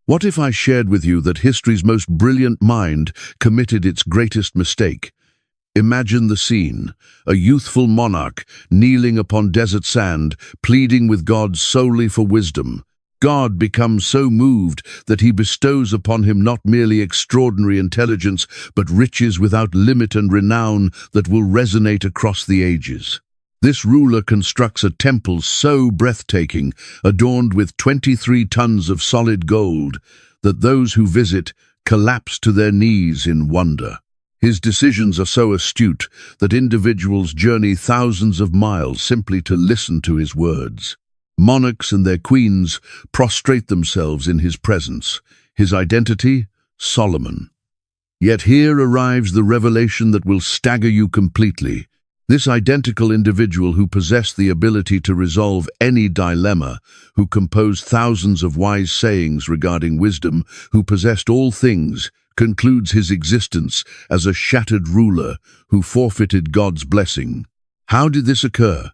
What if I shared with you that history's most brilliant mind committed its greatest mistake? Imagine the scene, a youthful monarch kneeling upon desert sand, pleading with God solely for wisdom. God becomes so moved that he bestows upon him not merely extraordinary intelligence, but riches without limit and renown that will resonate across the ages. This ruler constructs a temple so breathtaking, adorned with 23 tons of solid gold, that those who visit collapse to their knees in wonder. His decisions are so astute that individuals journey thousands of miles simply to listen to his words. Monarchs and their queens prostrate themselves in his presence. His identity? Solomon. Yet here arrives the revelation that will stagger you completely. This identical individual who possessed the ability to resolve any dilemma, who composed thousands of wise sayings regarding wisdom, who possessed all things, concludes his existence as a shattered ruler who forfeited God's blessing. How did this occur?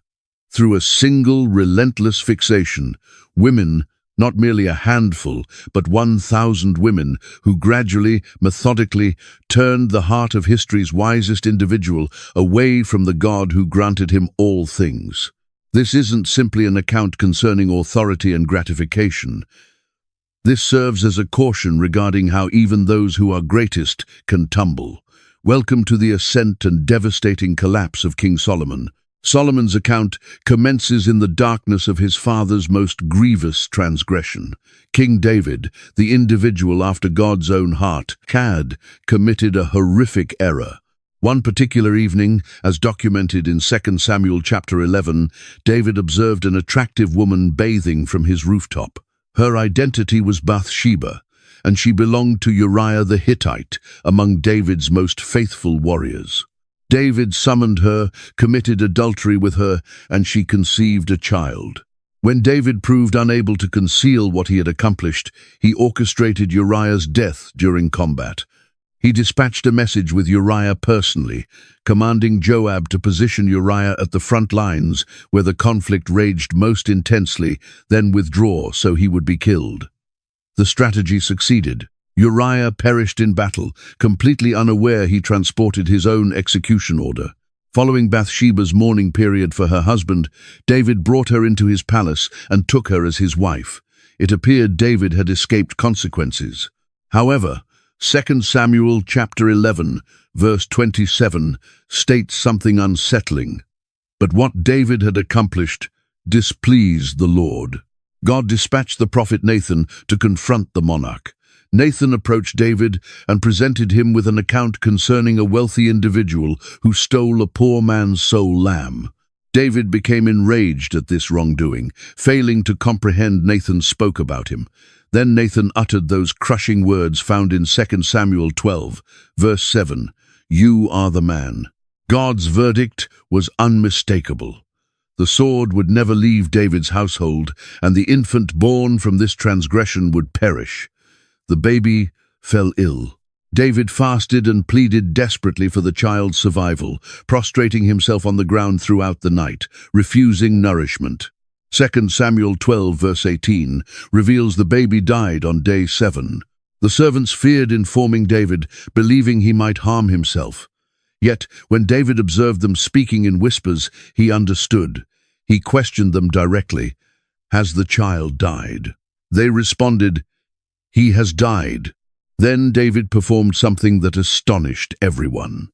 Through a single, relentless fixation. Women, not merely a handful, but 1,000 women who gradually, methodically turned the heart of history's wisest individual away from the God who granted him all things. This isn't simply an account concerning authority and gratification. This serves as a caution regarding how even those who are greatest can tumble. Welcome to the ascent and devastating collapse of King Solomon. Solomon's account commences in the darkness of his father's most grievous transgression. King David, the individual after God's own heart, had committed a horrific error. One particular evening, as documented in 2 Samuel chapter 11, David observed an attractive woman bathing from his rooftop. Her identity was Bathsheba, and she belonged to Uriah the Hittite, among David's most faithful warriors. David summoned her, committed adultery with her, and she conceived a child. When David proved unable to conceal what he had accomplished, he orchestrated Uriah's death during combat. He dispatched a message with Uriah personally, commanding Joab to position Uriah at the front lines where the conflict raged most intensely, then withdraw so he would be killed. The strategy succeeded. Uriah perished in battle, completely unaware he transported his own execution order. Following Bathsheba's mourning period for her husband, David brought her into his palace and took her as his wife. It appeared David had escaped consequences. However, 2 Samuel chapter 11, verse 27, states something unsettling. But what David had accomplished displeased the Lord. God dispatched the prophet Nathan to confront the monarch. Nathan approached David and presented him with an account concerning a wealthy individual who stole a poor man's sole lamb. David became enraged at this wrongdoing, failing to comprehend Nathan's spoke about him. Then Nathan uttered those crushing words found in 2 Samuel 12, verse 7, "You are the man." God's verdict was unmistakable. The sword would never leave David's household, and the infant born from this transgression would perish. The baby fell ill. David fasted and pleaded desperately for the child's survival, prostrating himself on the ground throughout the night, refusing nourishment. 2 Samuel 12, verse 18, reveals the baby died on day 7. The servants feared informing David, believing he might harm himself. Yet, when David observed them speaking in whispers, he understood. He questioned them directly. "Has the child died?" They responded, "He has died." Then David performed something that astonished everyone.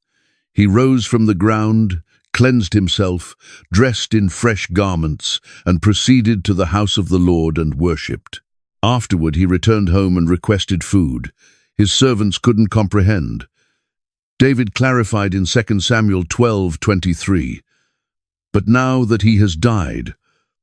He rose from the ground, cleansed himself, dressed in fresh garments, and proceeded to the house of the Lord and worshipped. Afterward he returned home and requested food. His servants couldn't comprehend. David clarified in 2 Samuel 12:23, "But now that he has died,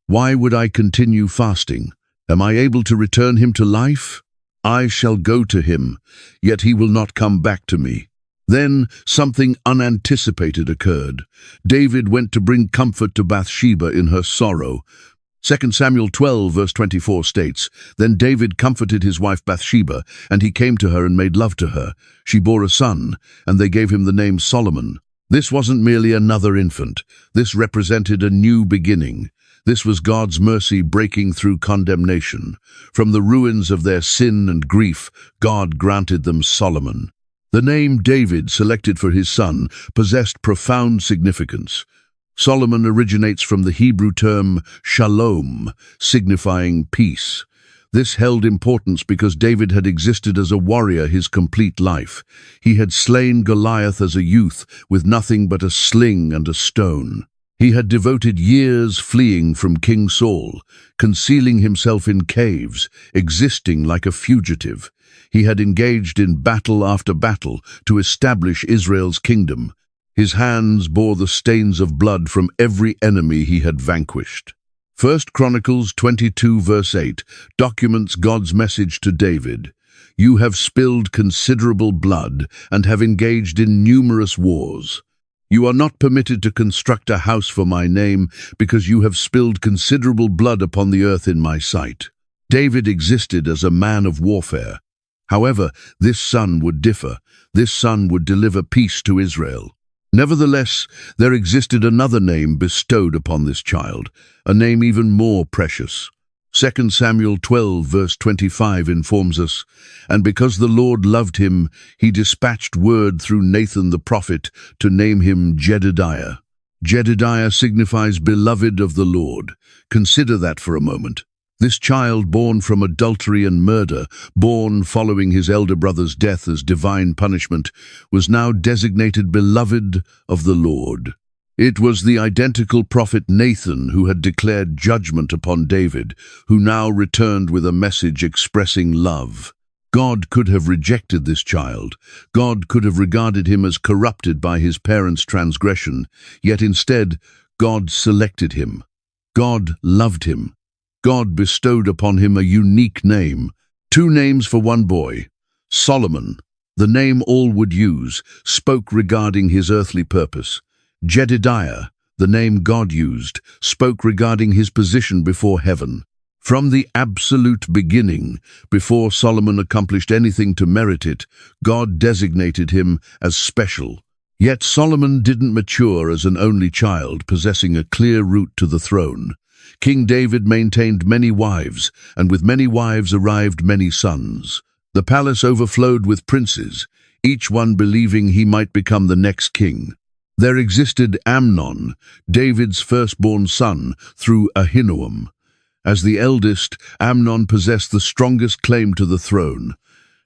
why would I continue fasting? Am I able to return him to life? I shall go to him, yet he will not come back to me." Then something unanticipated occurred. David went to bring comfort to Bathsheba in her sorrow. 2 Samuel 12, verse 24 states, "Then David comforted his wife Bathsheba, and he came to her and made love to her. She bore a son, and they gave him the name Solomon." This wasn't merely another infant. This represented a new beginning. This was God's mercy breaking through condemnation. From the ruins of their sin and grief, God granted them Solomon. The name David, selected for his son, possessed profound significance. Solomon originates from the Hebrew term shalom, signifying peace. This held importance because David had existed as a warrior his complete life. He had slain Goliath as a youth with nothing but a sling and a stone. He had devoted years fleeing from King Saul, concealing himself in caves, existing like a fugitive. He had engaged in battle after battle to establish Israel's kingdom. His hands bore the stains of blood from every enemy he had vanquished. 1 Chronicles 22 verse 8 documents God's message to David. You have spilled considerable blood and have engaged in numerous wars. You are not permitted to construct a house for my name because you have spilled considerable blood upon the earth in my sight. David existed as a man of warfare. However, this son would differ. This son would deliver peace to Israel. Nevertheless, there existed another name bestowed upon this child, a name even more precious. 2 Samuel 12 verse 25 informs us, and because the Lord loved him, he dispatched word through Nathan the prophet to name him Jedediah. Jedediah signifies beloved of the Lord. Consider that for a moment. This child born from adultery and murder, born following his elder brother's death as divine punishment, was now designated beloved of the Lord. It was the identical prophet Nathan who had declared judgment upon David, who now returned with a message expressing love. God could have rejected this child. God could have regarded him as corrupted by his parents' transgression, yet instead, God selected him. God loved him. God bestowed upon him a unique name, 2 names for one boy. Solomon, the name all would use, spoke regarding his earthly purpose. Jedediah, the name God used, spoke regarding his position before heaven. From the absolute beginning, before Solomon accomplished anything to merit it, God designated him as special. Yet Solomon didn't mature as an only child, possessing a clear route to the throne. King David maintained many wives, and with many wives arrived many sons. The palace overflowed with princes, each one believing he might become the next king. There existed Amnon, David's firstborn son, through Ahinoam. As the eldest, Amnon possessed the strongest claim to the throne.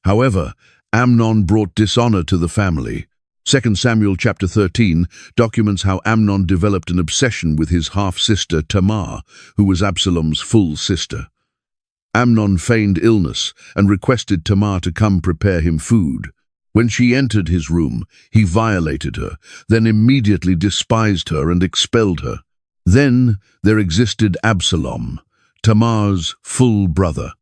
However, Amnon brought dishonor to the family. 2 Samuel chapter 13 documents how Amnon developed an obsession with his half-sister Tamar, who was Absalom's full sister. Amnon feigned illness and requested Tamar to come prepare him food. When she entered his room, he violated her, then immediately despised her and expelled her. Then there existed Absalom, Tamar's full brother.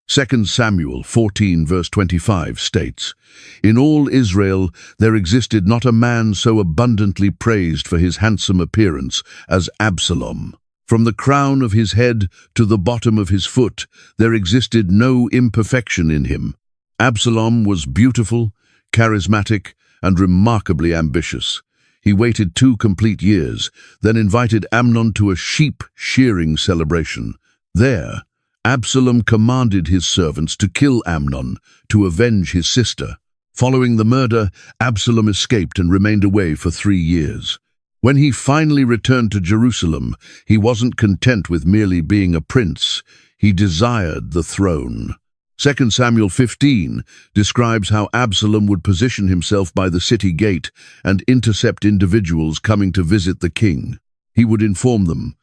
2 Samuel 14 verse 25 states, In all Israel there existed not a man so abundantly praised for his handsome appearance as Absalom. From the crown of his head to the bottom of his foot, there existed no imperfection in him. Absalom was beautiful, charismatic, and remarkably ambitious. He waited 2 complete years, then invited Amnon to a sheep shearing celebration. There, Absalom commanded his servants to kill Amnon to avenge his sister. Following the murder, Absalom escaped and remained away for 3 years. When he finally returned to Jerusalem, he wasn't content with merely being a prince. He desired the throne. 2 Samuel 15 describes how Absalom would position himself by the city gate and intercept individuals coming to visit the king. He would inform them,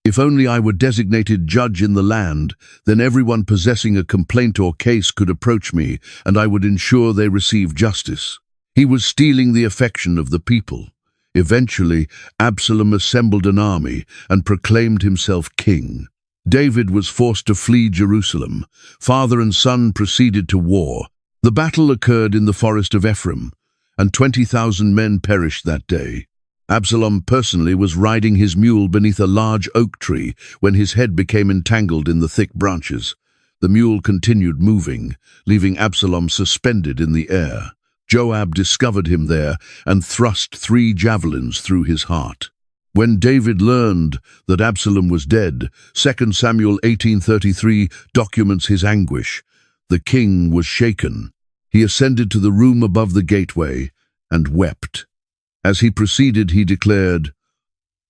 If only I were designated judge in the land, then everyone possessing a complaint or case could approach me, and I would ensure they receive justice. He was stealing the affection of the people. Eventually, Absalom assembled an army and proclaimed himself king. David was forced to flee Jerusalem. Father and son proceeded to war. The battle occurred in the forest of Ephraim, and 20,000 men perished that day. Absalom personally was riding his mule beneath a large oak tree when his head became entangled in the thick branches. The mule continued moving, leaving Absalom suspended in the air. Joab discovered him there and thrust 3 javelins through his heart. When David learned that Absalom was dead, 2 Samuel 18:33 documents his anguish. The king was shaken. He ascended to the room above the gateway and wept. As he proceeded, he declared,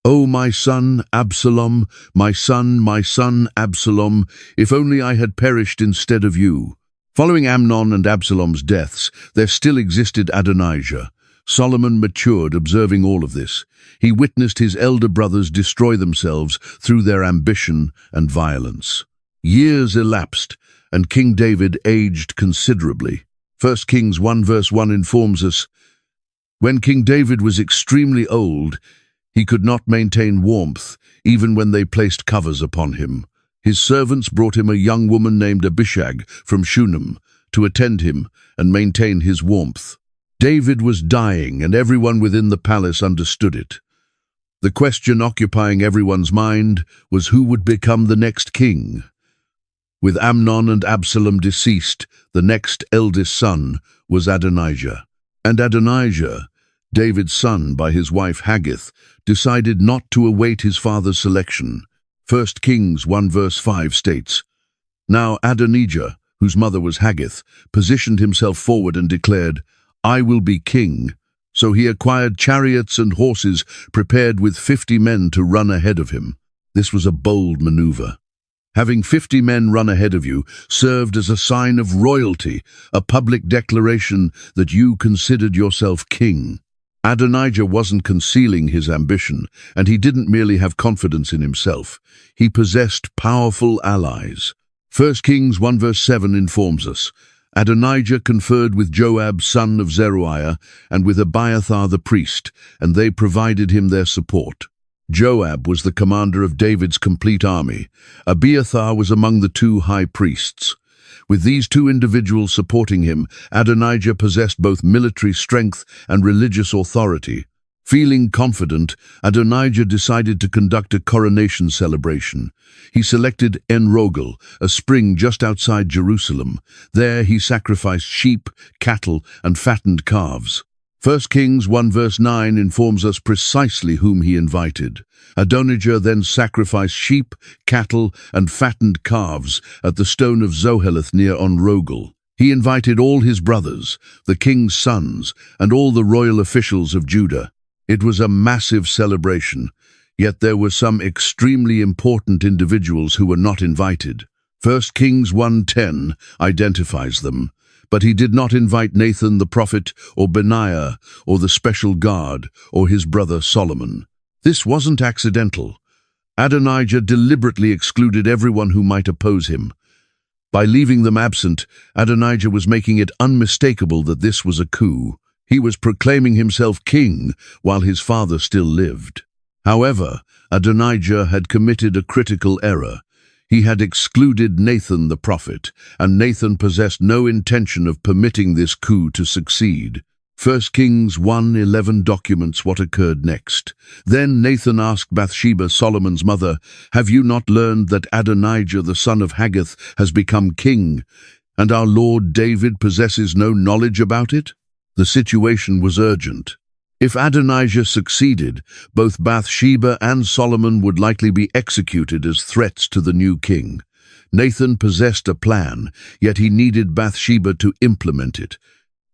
"O my son Absalom, my son Absalom, if only I had perished instead of you." Following Amnon and Absalom's deaths, there still existed Adonijah. Solomon matured observing all of this. He witnessed his elder brothers destroy themselves through their ambition and violence. Years elapsed, and King David aged considerably. 1 Kings 1 verse 1 informs us, "When King David was extremely old, he could not maintain warmth, even when they placed covers upon him. His servants brought him a young woman named Abishag from Shunem to attend him and maintain his warmth. David was dying, and everyone within the palace understood it. The question occupying everyone's mind was who would become the next king. With Amnon and Absalom deceased, the next eldest son was Adonijah. And Adonijah, David's son by his wife Haggith, decided not to await his father's selection. 1 Kings 1 verse 5 states, "Now Adonijah, whose mother was Haggith, positioned himself forward and declared, 'I will be king.' So he acquired chariots and horses prepared with 50 men to run ahead of him. This was a bold maneuver. Having 50 men run ahead of you served as a sign of royalty, a public declaration that you considered yourself king. Adonijah wasn't concealing his ambition, and he didn't merely have confidence in himself. He possessed powerful allies. 1 Kings 1 verse 7 informs us, "Adonijah conferred with Joab, son of Zeruiah, and with Abiathar the priest, and they provided him their support." Joab was the commander of David's complete army. Abiathar was among the two high priests. With these two individuals supporting him, Adonijah possessed both military strength and religious authority. Feeling confident, Adonijah decided to conduct a coronation celebration. He selected En-Rogel, a spring just outside Jerusalem. There he sacrificed sheep, cattle, and fattened calves. 1 Kings 1 verse 9 informs us precisely whom he invited. Adonijah then sacrificed sheep, cattle, and fattened calves at the stone of Zoheleth near En-Rogel. He invited all his brothers, the king's sons, and all the royal officials of Judah. It was a massive celebration, yet there were some extremely important individuals who were not invited. 1 Kings 1:10 identifies them. But he did not invite Nathan the prophet, or Benaiah, or the special guard, or his brother Solomon. This wasn't accidental. Adonijah deliberately excluded everyone who might oppose him. By leaving them absent, Adonijah was making it unmistakable that this was a coup. He was proclaiming himself king while his father still lived. However, Adonijah had committed a critical error. He had excluded Nathan the prophet, and Nathan possessed no intention of permitting this coup to succeed. 1 Kings 1:11 documents what occurred next. Then Nathan asked Bathsheba, Solomon's mother, "Have you not learned that Adonijah the son of Haggith has become king, and our Lord David possesses no knowledge about it?" The situation was urgent. If Adonijah succeeded, both Bathsheba and Solomon would likely be executed as threats to the new king. Nathan possessed a plan, yet he needed Bathsheba to implement it.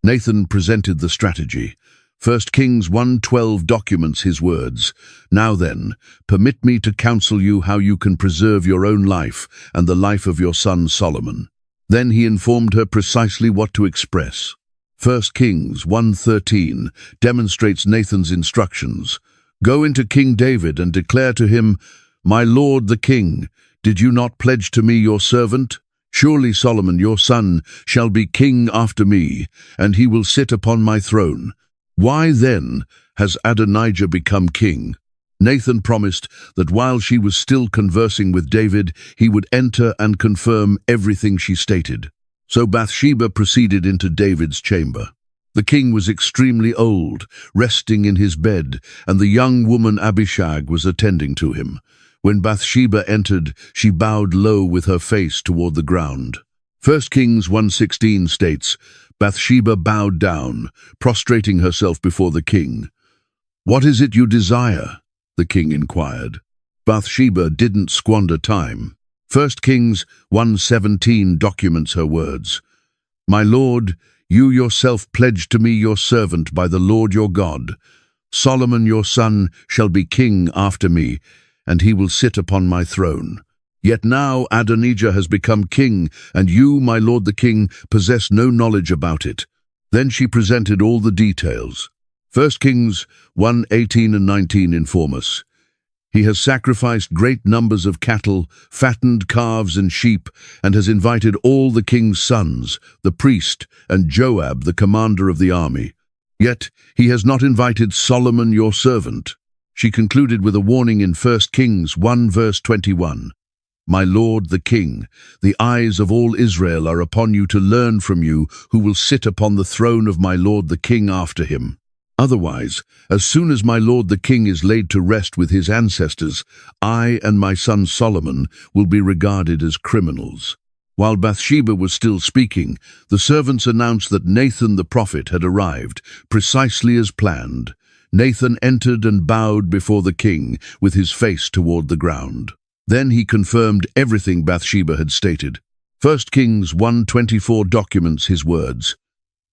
Nathan presented the strategy. 1 Kings 1:12 documents his words. "Now then, permit me to counsel you how you can preserve your own life and the life of your son Solomon." Then he informed her precisely what to express. 1 Kings 1:13 demonstrates Nathan's instructions. "Go into King David and declare to him, 'My lord the king, did you not pledge to me your servant? Surely Solomon your son shall be king after me, and he will sit upon my throne. Why then has Adonijah become king?'" Nathan promised that while she was still conversing with David, he would enter and confirm everything she stated. So Bathsheba proceeded into David's chamber. The king was extremely old, resting in his bed, and the young woman Abishag was attending to him. When Bathsheba entered, she bowed low with her face toward the ground. 1 Kings 1:16 states, "Bathsheba bowed down, prostrating herself before the king. 'What is it you desire?' the king inquired. Bathsheba didn't squander time. 1 Kings 1:17 documents her words. My lord, you yourself pledged to me your servant by the Lord your God. Solomon your son shall be king after me, and he will sit upon my throne. Yet now Adonijah has become king, and you, my lord the king, possess no knowledge about it. Then she presented all the details. 1 Kings 1:18 and 19 inform us. He has sacrificed great numbers of cattle, fattened calves and sheep, and has invited all the king's sons, the priest, and Joab, the commander of the army. Yet he has not invited Solomon your servant. She concluded with a warning in 1 Kings 1 verse 21. My lord the king, the eyes of all Israel are upon you to learn from you who will sit upon the throne of my lord the king after him. Otherwise, as soon as my lord the king is laid to rest with his ancestors, I and my son Solomon will be regarded as criminals. While Bathsheba was still speaking, the servants announced that Nathan the prophet had arrived, precisely as planned. Nathan entered and bowed before the king, with his face toward the ground. Then he confirmed everything Bathsheba had stated. 1 Kings 1:24 documents his words.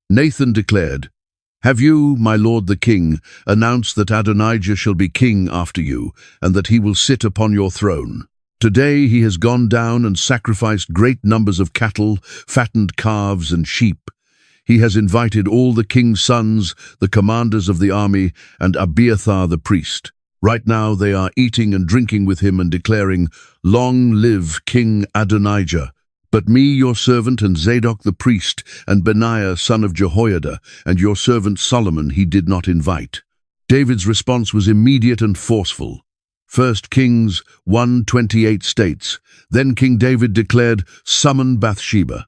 Nathan declared, Have you, my lord the king, announced that Adonijah shall be king after you, and that he will sit upon your throne? Today he has gone down and sacrificed great numbers of cattle, fattened calves and sheep. He has invited all the king's sons, the commanders of the army, and Abiathar the priest. Right now they are eating and drinking with him and declaring, Long live King Adonijah! But me, your servant, and Zadok the priest, and Benaiah son of Jehoiada, and your servant Solomon he did not invite. David's response was immediate and forceful. 1 Kings 1:28 states, Then King David declared, Summon Bathsheba.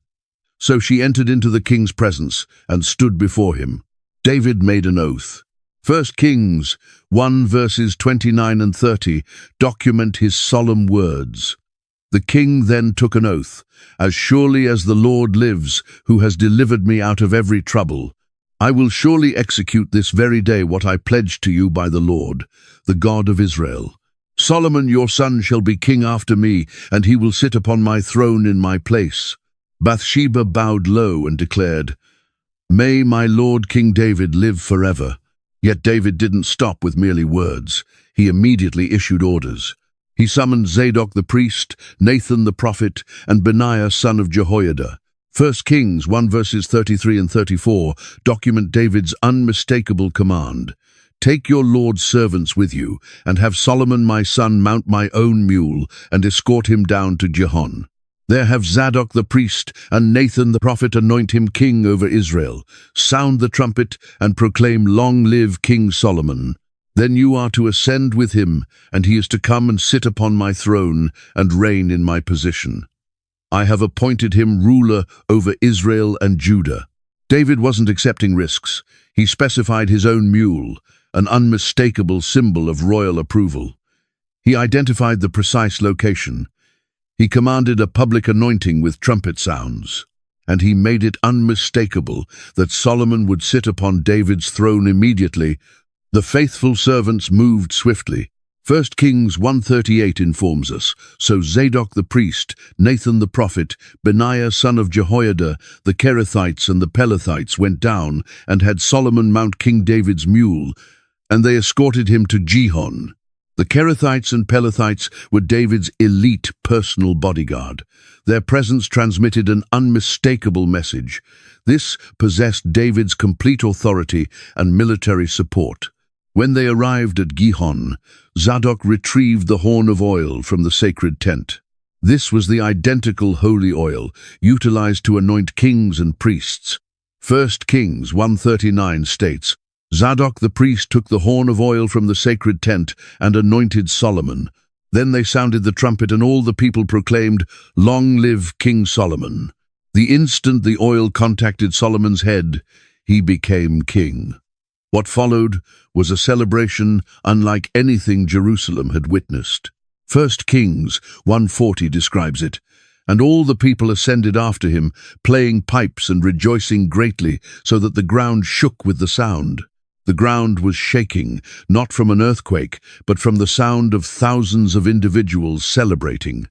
So she entered into the king's presence and stood before him. David made an oath. 1 Kings 1 verses 29 and 30 document his solemn words. The king then took an oath, As surely as the Lord lives, who has delivered me out of every trouble, I will surely execute this very day what I pledged to you by the Lord, the God of Israel. Solomon your son shall be king after me, and he will sit upon my throne in my place. Bathsheba bowed low and declared, May my lord King David live forever. Yet David didn't stop with merely words. He immediately issued orders. He summoned Zadok the priest, Nathan the prophet, and Benaiah son of Jehoiada. 1 Kings 1 verses 33 and 34 document David's unmistakable command. Take your Lord's servants with you, and have Solomon my son mount my own mule, and escort him down to Gihon. There have Zadok the priest and Nathan the prophet anoint him king over Israel. Sound the trumpet and proclaim, Long live King Solomon. Then you are to ascend with him, and he is to come and sit upon my throne and reign in my position. I have appointed him ruler over Israel and Judah. David wasn't accepting risks. He specified his own mule, an unmistakable symbol of royal approval. He identified the precise location. He commanded a public anointing with trumpet sounds, and he made it unmistakable that Solomon would sit upon David's throne immediately. The faithful servants moved swiftly. 1 Kings 1:38 informs us, So Zadok the priest, Nathan the prophet, Benaiah son of Jehoiada, the Kerethites and the Pelethites went down and had Solomon mount King David's mule, and they escorted him to Gihon. The Kerethites and Pelethites were David's elite personal bodyguard. Their presence transmitted an unmistakable message. This possessed David's complete authority and military support. When they arrived at Gihon, Zadok retrieved the horn of oil from the sacred tent. This was the identical holy oil utilized to anoint kings and priests. 1 Kings 1:39 states, Zadok the priest took the horn of oil from the sacred tent and anointed Solomon. Then they sounded the trumpet, and all the people proclaimed, Long live King Solomon. The instant the oil contacted Solomon's head, he became king. What followed was a celebration unlike anything Jerusalem had witnessed. 1 Kings 1:40 describes it, And all the people ascended after him, playing pipes and rejoicing greatly, so that the ground shook with the sound. The ground was shaking, not from an earthquake, but from the sound of thousands of individuals celebrating.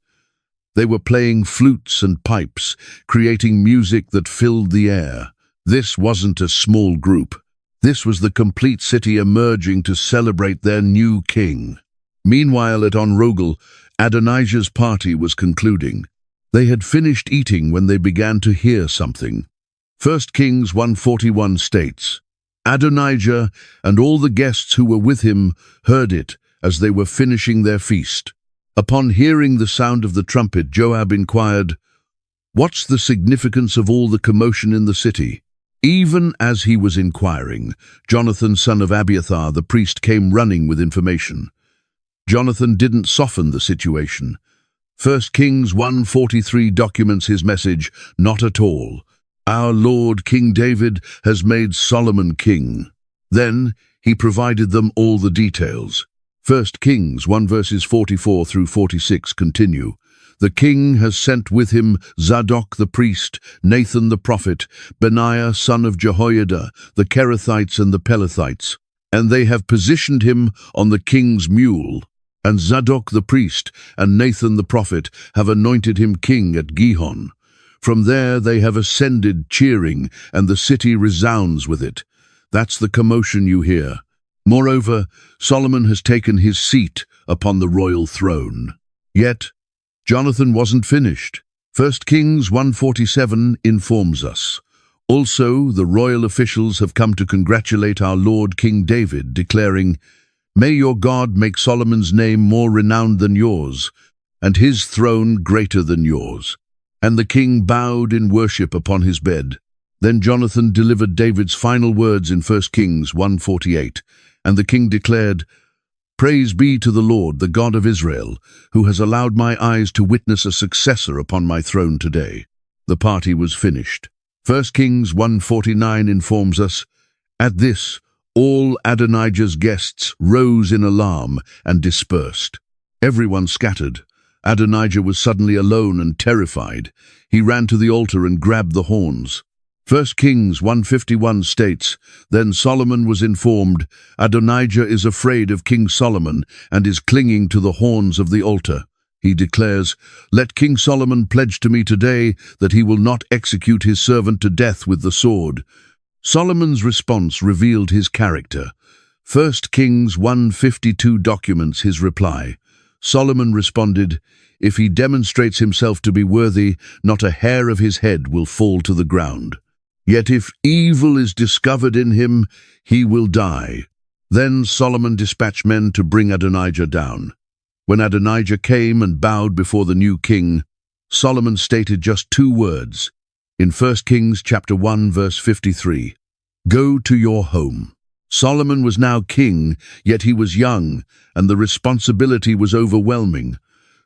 They were playing flutes and pipes, creating music that filled the air. This wasn't a small group. This was the complete city emerging to celebrate their new king. Meanwhile, at Rogel, Adonijah's party was concluding. They had finished eating when they began to hear something. 1 Kings 1:41 states, Adonijah and all the guests who were with him heard it as they were finishing their feast. Upon hearing the sound of the trumpet, Joab inquired, "What's the significance of all the commotion in the city?" Even as he was inquiring, Jonathan, son of Abiathar, the priest, came running with information. Jonathan didn't soften the situation. 1 Kings 1:43 documents his message, "Not at all. Our Lord King David has made Solomon king." Then he provided them all the details. 1 Kings 1 verses 44 through 46 continue. The king has sent with him Zadok the priest, Nathan the prophet, Benaiah son of Jehoiada, the Kerethites and the Pelethites, and they have positioned him on the king's mule. And Zadok the priest and Nathan the prophet have anointed him king at Gihon. From there they have ascended cheering, and the city resounds with it. That's the commotion you hear. Moreover, Solomon has taken his seat upon the royal throne. Yet, Jonathan wasn't finished. 1 Kings 1:47 informs us. Also, the royal officials have come to congratulate our Lord King David, declaring, "May your God make Solomon's name more renowned than yours, and his throne greater than yours." And the king bowed in worship upon his bed. Then Jonathan delivered David's final words in 1 Kings 1:48, and the king declared, "Praise be to the Lord, the God of Israel, who has allowed my eyes to witness a successor upon my throne today." The party was finished. 1 Kings 1:49 informs us, "At this, all Adonijah's guests rose in alarm and dispersed." Everyone scattered. Adonijah was suddenly alone and terrified. He ran to the altar and grabbed the horns. 1 Kings 1:51 states, "Then Solomon was informed, 'Adonijah is afraid of King Solomon and is clinging to the horns of the altar.' He declares, 'Let King Solomon pledge to me today that he will not execute his servant to death with the sword.'" Solomon's response revealed his character. 1 Kings 1:52 documents his reply. Solomon responded, "If he demonstrates himself to be worthy, not a hair of his head will fall to the ground. Yet if evil is discovered in him, he will die." Then Solomon dispatched men to bring Adonijah down. When Adonijah came and bowed before the new king, Solomon stated just two words in 1 Kings chapter 1 verse 53, "Go to your home." Solomon was now king, yet he was young, and the responsibility was overwhelming.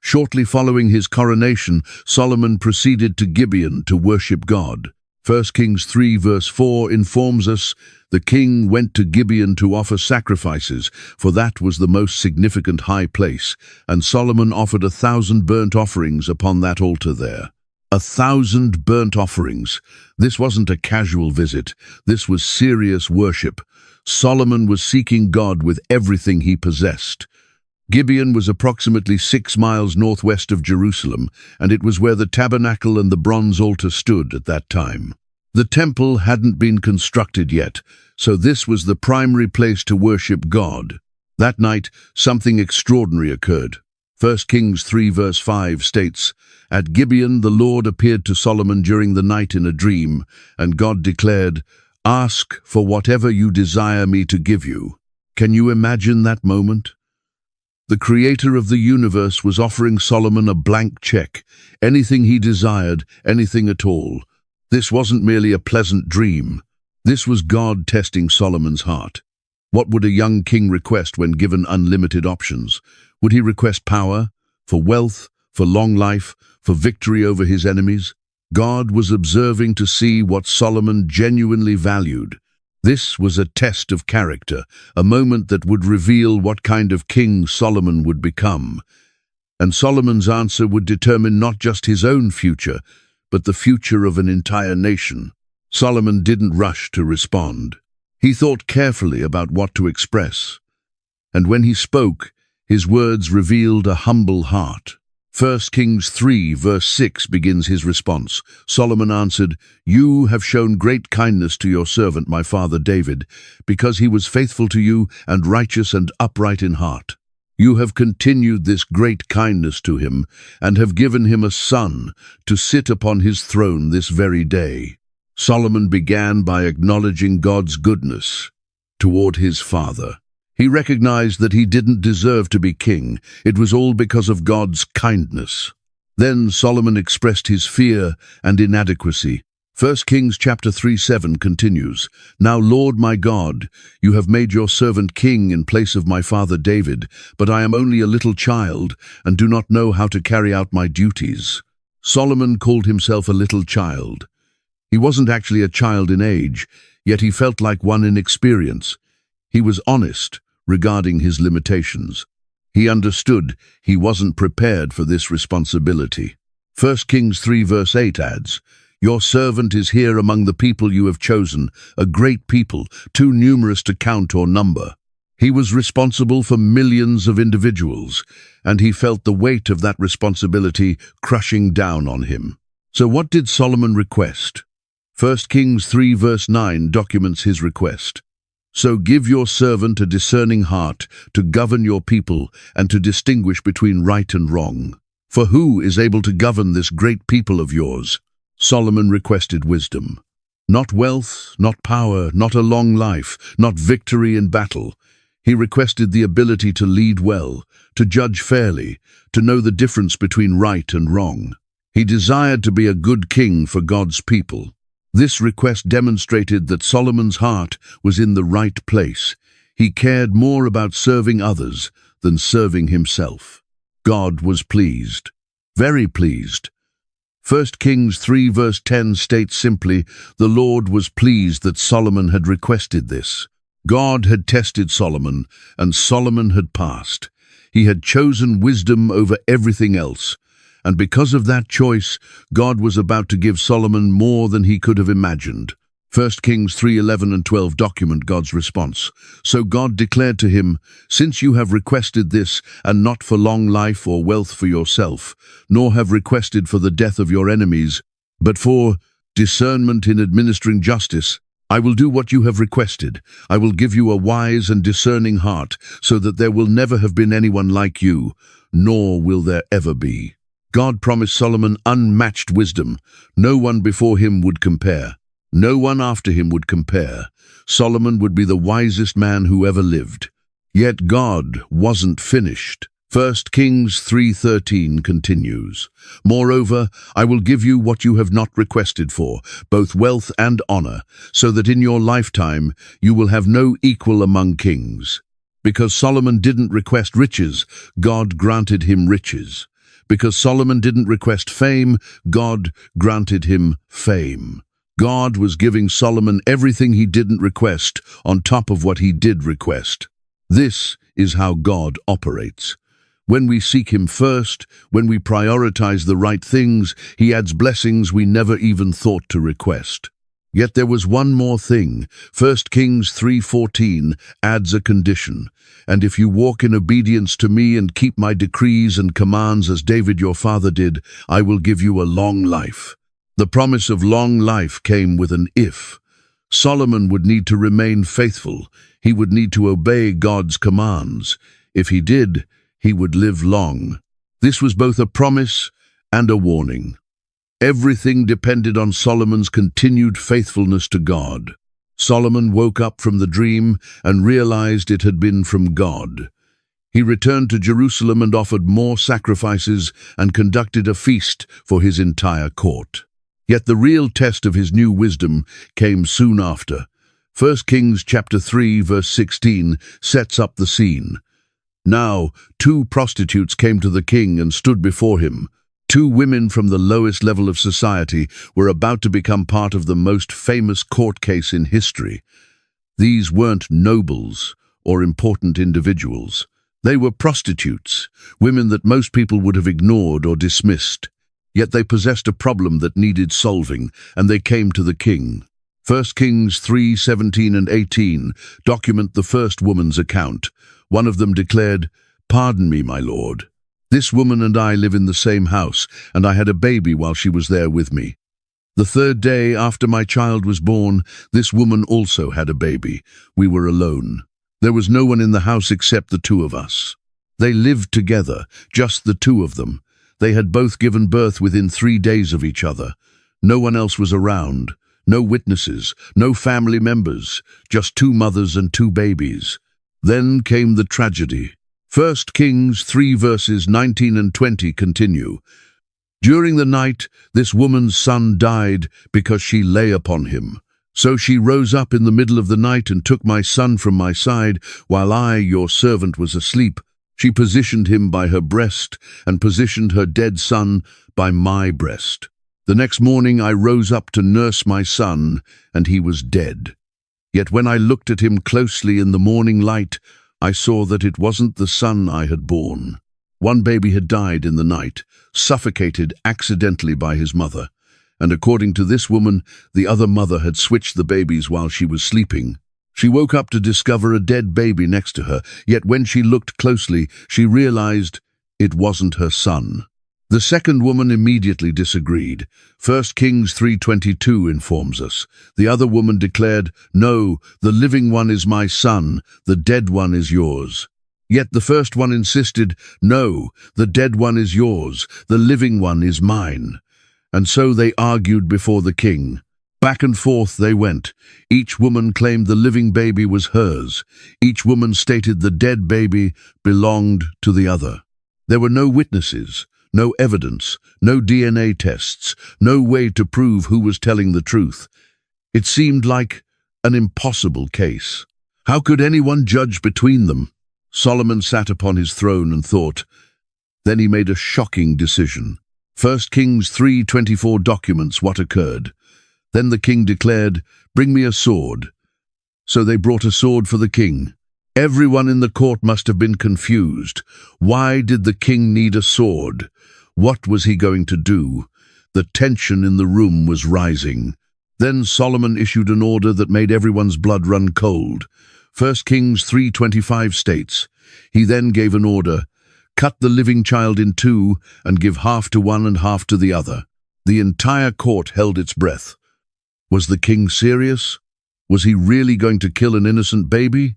Shortly following his coronation, Solomon proceeded to Gibeon to worship God. 1 Kings 3 verse 4 informs us, "The king went to Gibeon to offer sacrifices, for that was the most significant high place, and Solomon offered 1,000 burnt offerings upon that altar there." 1,000 burnt offerings. This wasn't a casual visit. This was serious worship. Solomon was seeking God with everything he possessed. Gibeon was approximately 6 miles northwest of Jerusalem, and it was where the tabernacle and the bronze altar stood at that time. The temple hadn't been constructed yet, so this was the primary place to worship God. That night, something extraordinary occurred. 1 Kings 3 verse 5 states, "At Gibeon the Lord appeared to Solomon during the night in a dream, and God declared, 'Ask for whatever you desire me to give you.'" Can you imagine that moment? The creator of the universe was offering Solomon a blank check, anything he desired, anything at all. This wasn't merely a pleasant dream. This was God testing Solomon's heart. What would a young king request when given unlimited options? Would he request power, for wealth, for long life, for victory over his enemies? God was observing to see what Solomon genuinely valued. This was a test of character, a moment that would reveal what kind of king Solomon would become. And Solomon's answer would determine not just his own future, but the future of an entire nation. Solomon didn't rush to respond. He thought carefully about what to express, and when he spoke, his words revealed a humble heart. 1 Kings 3 verse 6 begins his response. Solomon answered, "You have shown great kindness to your servant my father David, because he was faithful to you and righteous and upright in heart. You have continued this great kindness to him, and have given him a son to sit upon his throne this very day." Solomon began by acknowledging God's goodness toward his father. He recognized that he didn't deserve to be king. It was all because of God's kindness. Then Solomon expressed his fear and inadequacy. 1 Kings chapter 3:7 continues, "Now, Lord my God, you have made your servant king in place of my father David, but I am only a little child and do not know how to carry out my duties." Solomon called himself a little child. He wasn't actually a child in age, yet he felt like one in experience. He was honest regarding his limitations. He understood he wasn't prepared for this responsibility. 1 Kings 3 verse 8 adds, "Your servant is here among the people you have chosen, a great people, too numerous to count or number." He was responsible for millions of individuals, and he felt the weight of that responsibility crushing down on him. So what did Solomon request? 1 Kings 3 verse 9 documents his request. "So give your servant a discerning heart to govern your people and to distinguish between right and wrong. For who is able to govern this great people of yours?" Solomon requested wisdom. Not wealth, not power, not a long life, not victory in battle. He requested the ability to lead well, to judge fairly, to know the difference between right and wrong. He desired to be a good king for God's people. This request demonstrated that Solomon's heart was in the right place. He cared more about serving others than serving himself. God was pleased, very pleased. 1 Kings 3 verse 10 states simply, "The Lord was pleased that Solomon had requested this." God had tested Solomon, and Solomon had passed. He had chosen wisdom over everything else. And because of that choice, God was about to give Solomon more than he could have imagined. 1 Kings 3:11 and 12 document God's response. "So God declared to him, 'Since you have requested this, and not for long life or wealth for yourself, nor have requested for the death of your enemies, but for discernment in administering justice, I will do what you have requested. I will give you a wise and discerning heart, so that there will never have been anyone like you, nor will there ever be.'" God promised Solomon unmatched wisdom. No one before him would compare. No one after him would compare. Solomon would be the wisest man who ever lived. Yet God wasn't finished. 1 Kings 3:13 continues, "Moreover, I will give you what you have not requested for, both wealth and honor, so that in your lifetime you will have no equal among kings." Because Solomon didn't request riches, God granted him riches. Because Solomon didn't request fame, God granted him fame. God was giving Solomon everything he didn't request on top of what he did request. This is how God operates. When we seek him first, when we prioritize the right things, he adds blessings we never even thought to request. Yet there was one more thing. 1 Kings 3:14 adds a condition. "And if you walk in obedience to me and keep my decrees and commands as David your father did, I will give you a long life." The promise of long life came with an if. Solomon would need to remain faithful. He would need to obey God's commands. If he did, he would live long. This was both a promise and a warning. Everything depended on Solomon's continued faithfulness to God. Solomon woke up from the dream and realized it had been from God. He returned to Jerusalem and offered more sacrifices and conducted a feast for his entire court. Yet the real test of his new wisdom came soon after. 1 Kings chapter 3 verse 16 sets up the scene. "Now 2 prostitutes came to the king and stood before him. 2 women from the lowest level of society were about to become part of the most famous court case in history. These weren't nobles or important individuals. They were prostitutes, women that most people would have ignored or dismissed. Yet they possessed a problem that needed solving, and they came to the king. 1 Kings 3:17 and 18 document the first woman's account. One of them declared, "Pardon me, my lord. This woman and I live in the same house, and I had a baby while she was there with me. The third day after my child was born, this woman also had a baby. We were alone. There was no one in the house except the two of us. They lived together, just the two of them. They had both given birth within 3 days of each other. No one else was around. No witnesses, no family members, just 2 mothers and 2 babies. Then came the tragedy. 1 Kings 3 verses 19 and 20 continue. During the night, this woman's son died because she lay upon him. So she rose up in the middle of the night and took my son from my side, while I, your servant, was asleep. She positioned him by her breast and positioned her dead son by my breast. The next morning I rose up to nurse my son, and he was dead. Yet when I looked at him closely in the morning light, I saw that it wasn't the son I had borne. One baby had died in the night, suffocated accidentally by his mother, and according to this woman, the other mother had switched the babies while she was sleeping. She woke up to discover a dead baby next to her, yet when she looked closely, she realized it wasn't her son. The second woman immediately disagreed. 1 Kings 3:22 informs us. The other woman declared, "No, the living one is my son, the dead one is yours." Yet the first one insisted, "No, the dead one is yours, the living one is mine." And so they argued before the king. Back and forth they went. Each woman claimed the living baby was hers. Each woman stated the dead baby belonged to the other. There were no witnesses, no evidence, no DNA tests, no way to prove who was telling the truth. It seemed like an impossible case. How could anyone judge between them? Solomon sat upon his throne and thought. Then he made a shocking decision. 1 Kings 3:24 documents what occurred. Then the king declared, "Bring me a sword." So they brought a sword for the king. Everyone in the court must have been confused. Why did the king need a sword? What was he going to do? The tension in the room was rising. Then Solomon issued an order that made everyone's blood run cold. 1 Kings 3:25 states, "He then gave an order, 'Cut the living child in 2 and give half to one and half to the other.'" The entire court held its breath. Was the king serious? Was he really going to kill an innocent baby?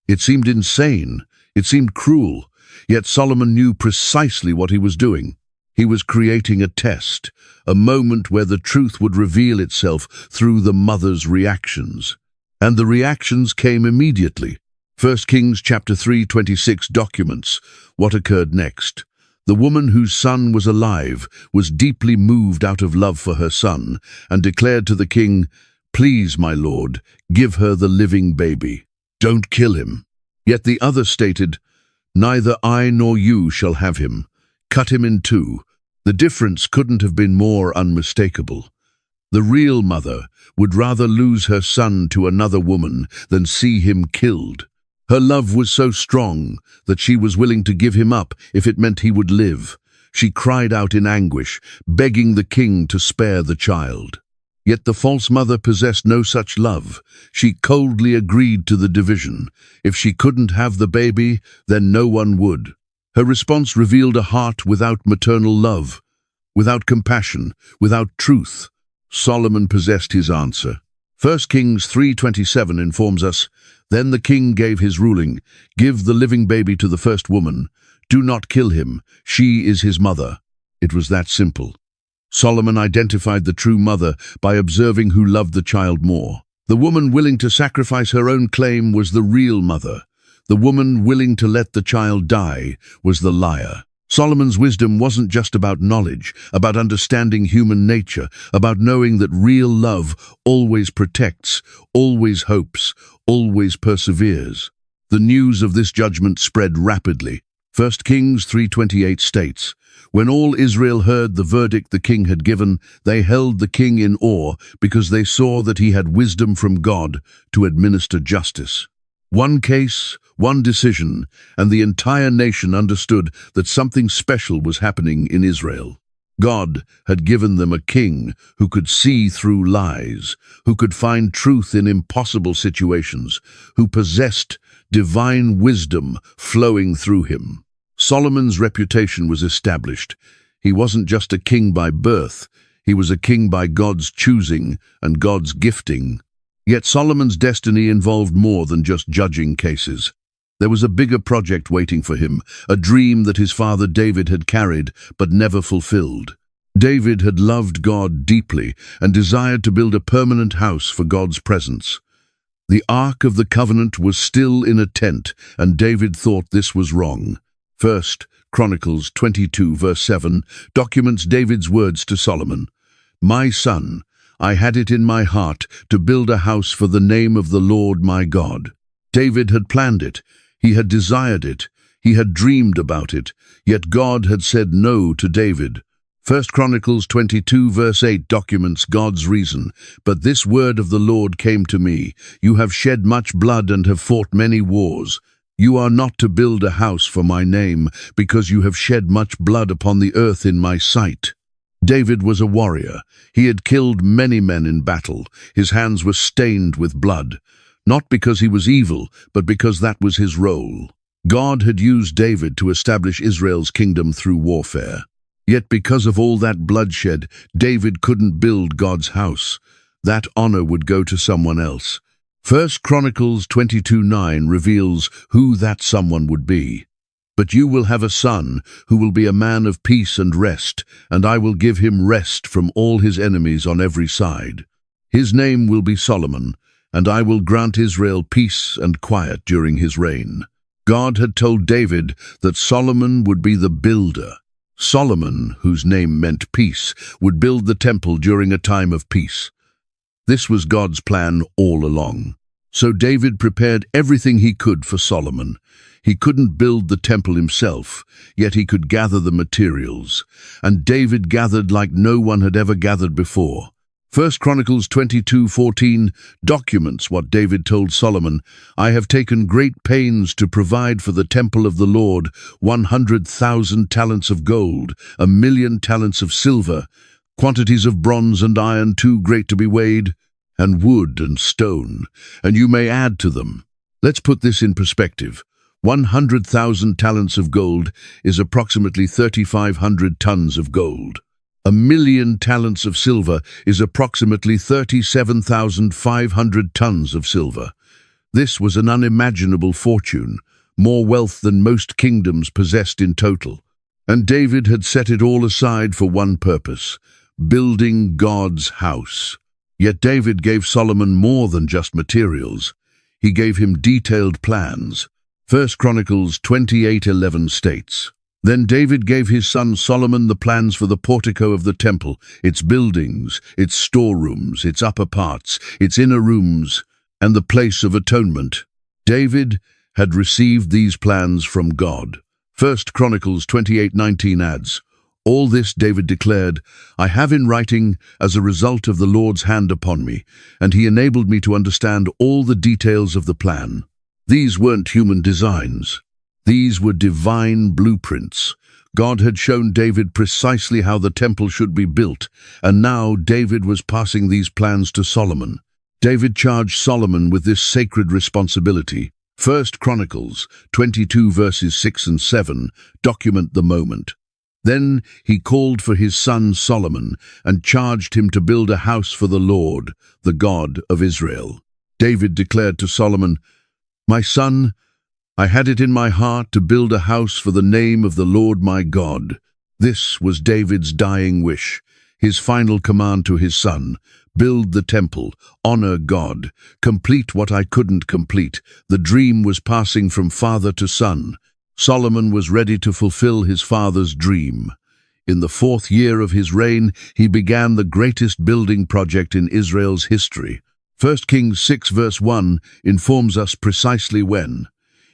It seemed insane. It seemed cruel. Yet Solomon knew precisely what he was doing. He was creating a test, a moment where the truth would reveal itself through the mother's reactions. And the reactions came immediately. 1 Kings chapter 3:26 documents what occurred next. The woman whose son was alive was deeply moved out of love for her son and declared to the king, "Please, my lord, give her the living baby. Don't kill him." Yet the other stated, "Neither I nor you shall have him. Cut him in 2. The difference couldn't have been more unmistakable. The real mother would rather lose her son to another woman than see him killed. Her love was so strong that she was willing to give him up if it meant he would live. She cried out in anguish, begging the king to spare the child. Yet the false mother possessed no such love. She coldly agreed to the division. If she couldn't have the baby, then no one would. Her response revealed a heart without maternal love, without compassion, without truth. Solomon possessed his answer. 1 Kings 3:27 informs us, "Then the king gave his ruling, 'Give the living baby to the first woman. Do not kill him. She is his mother.'" It was that simple. Solomon identified the true mother by observing who loved the child more. The woman willing to sacrifice her own claim was the real mother. The woman willing to let the child die was the liar. Solomon's wisdom wasn't just about knowledge, about understanding human nature, about knowing that real love always protects, always hopes, always perseveres. The news of this judgment spread rapidly. 1 Kings 3:28 states, "When all Israel heard the verdict the king had given, they held the king in awe because they saw that he had wisdom from God to administer justice." One case, one decision, and the entire nation understood that something special was happening in Israel. God had given them a king who could see through lies, who could find truth in impossible situations, who possessed divine wisdom flowing through him. Solomon's reputation was established. He wasn't just a king by birth, he was a king by God's choosing and God's gifting. Yet Solomon's destiny involved more than just judging cases. There was a bigger project waiting for him, a dream that his father David had carried but never fulfilled. David had loved God deeply and desired to build a permanent house for God's presence. The Ark of the Covenant was still in a tent, and David thought this was wrong. 1 Chronicles 22 verse 7 documents David's words to Solomon. "My son, I had it in my heart to build a house for the name of the Lord my God." David had planned it. He had desired it. He had dreamed about it. Yet God had said no to David. 1 Chronicles 22 verse 8 documents God's reason. "But this word of the Lord came to me. You have shed much blood and have fought many wars. You are not to build a house for my name, because you have shed much blood upon the earth in my sight." David was a warrior. He had killed many men in battle. His hands were stained with blood. Not because he was evil, but because that was his role. God had used David to establish Israel's kingdom through warfare. Yet because of all that bloodshed, David couldn't build God's house. That honor would go to someone else. 1 Chronicles 22:9 reveals who that someone would be. "But you will have a son who will be a man of peace and rest, and I will give him rest from all his enemies on every side. His name will be Solomon, and I will grant Israel peace and quiet during his reign." God had told David that Solomon would be the builder. Solomon, whose name meant peace, would build the temple during a time of peace. This was God's plan all along. So David prepared everything he could for Solomon. He couldn't build the temple himself, yet he could gather the materials. And David gathered like no one had ever gathered before. 1 Chronicles 22:14 documents what David told Solomon. "I have taken great pains to provide for the temple of the Lord 100,000 talents of gold, 1,000,000 talents of silver, quantities of bronze and iron too great to be weighed, and wood and stone, and you may add to them." Let's put this in perspective. 100,000 talents of gold is approximately 3,500 tons of gold. 1,000,000 talents of silver is approximately 37,500 tons of silver. This was an unimaginable fortune, more wealth than most kingdoms possessed in total. And David had set it all aside for one purpose: building God's house. Yet David gave Solomon more than just materials. He gave him detailed plans. 1 Chronicles 28:11 states, "Then David gave his son Solomon the plans for the portico of the temple, its buildings, its storerooms, its upper parts, its inner rooms, and the place of atonement." David had received these plans from God. 1 Chronicles 28:19 adds, "All this David declared, I have in writing as a result of the Lord's hand upon me, and he enabled me to understand all the details of the plan." These weren't human designs. These were divine blueprints. God had shown David precisely how the temple should be built, and now David was passing these plans to Solomon. David charged Solomon with this sacred responsibility. 1 Chronicles 22 verses 6 and 7 document the moment. "Then he called for his son Solomon and charged him to build a house for the Lord, the God of Israel." David declared to Solomon, "My son, I had it in my heart to build a house for the name of the Lord my God." This was David's dying wish, his final command to his son: build the temple, honor God, complete what I couldn't complete. The dream was passing from father to son. Solomon was ready to fulfill his father's dream. In the 4th year of his reign, he began the greatest building project in Israel's history. 1 Kings 6 verse 1 informs us precisely when.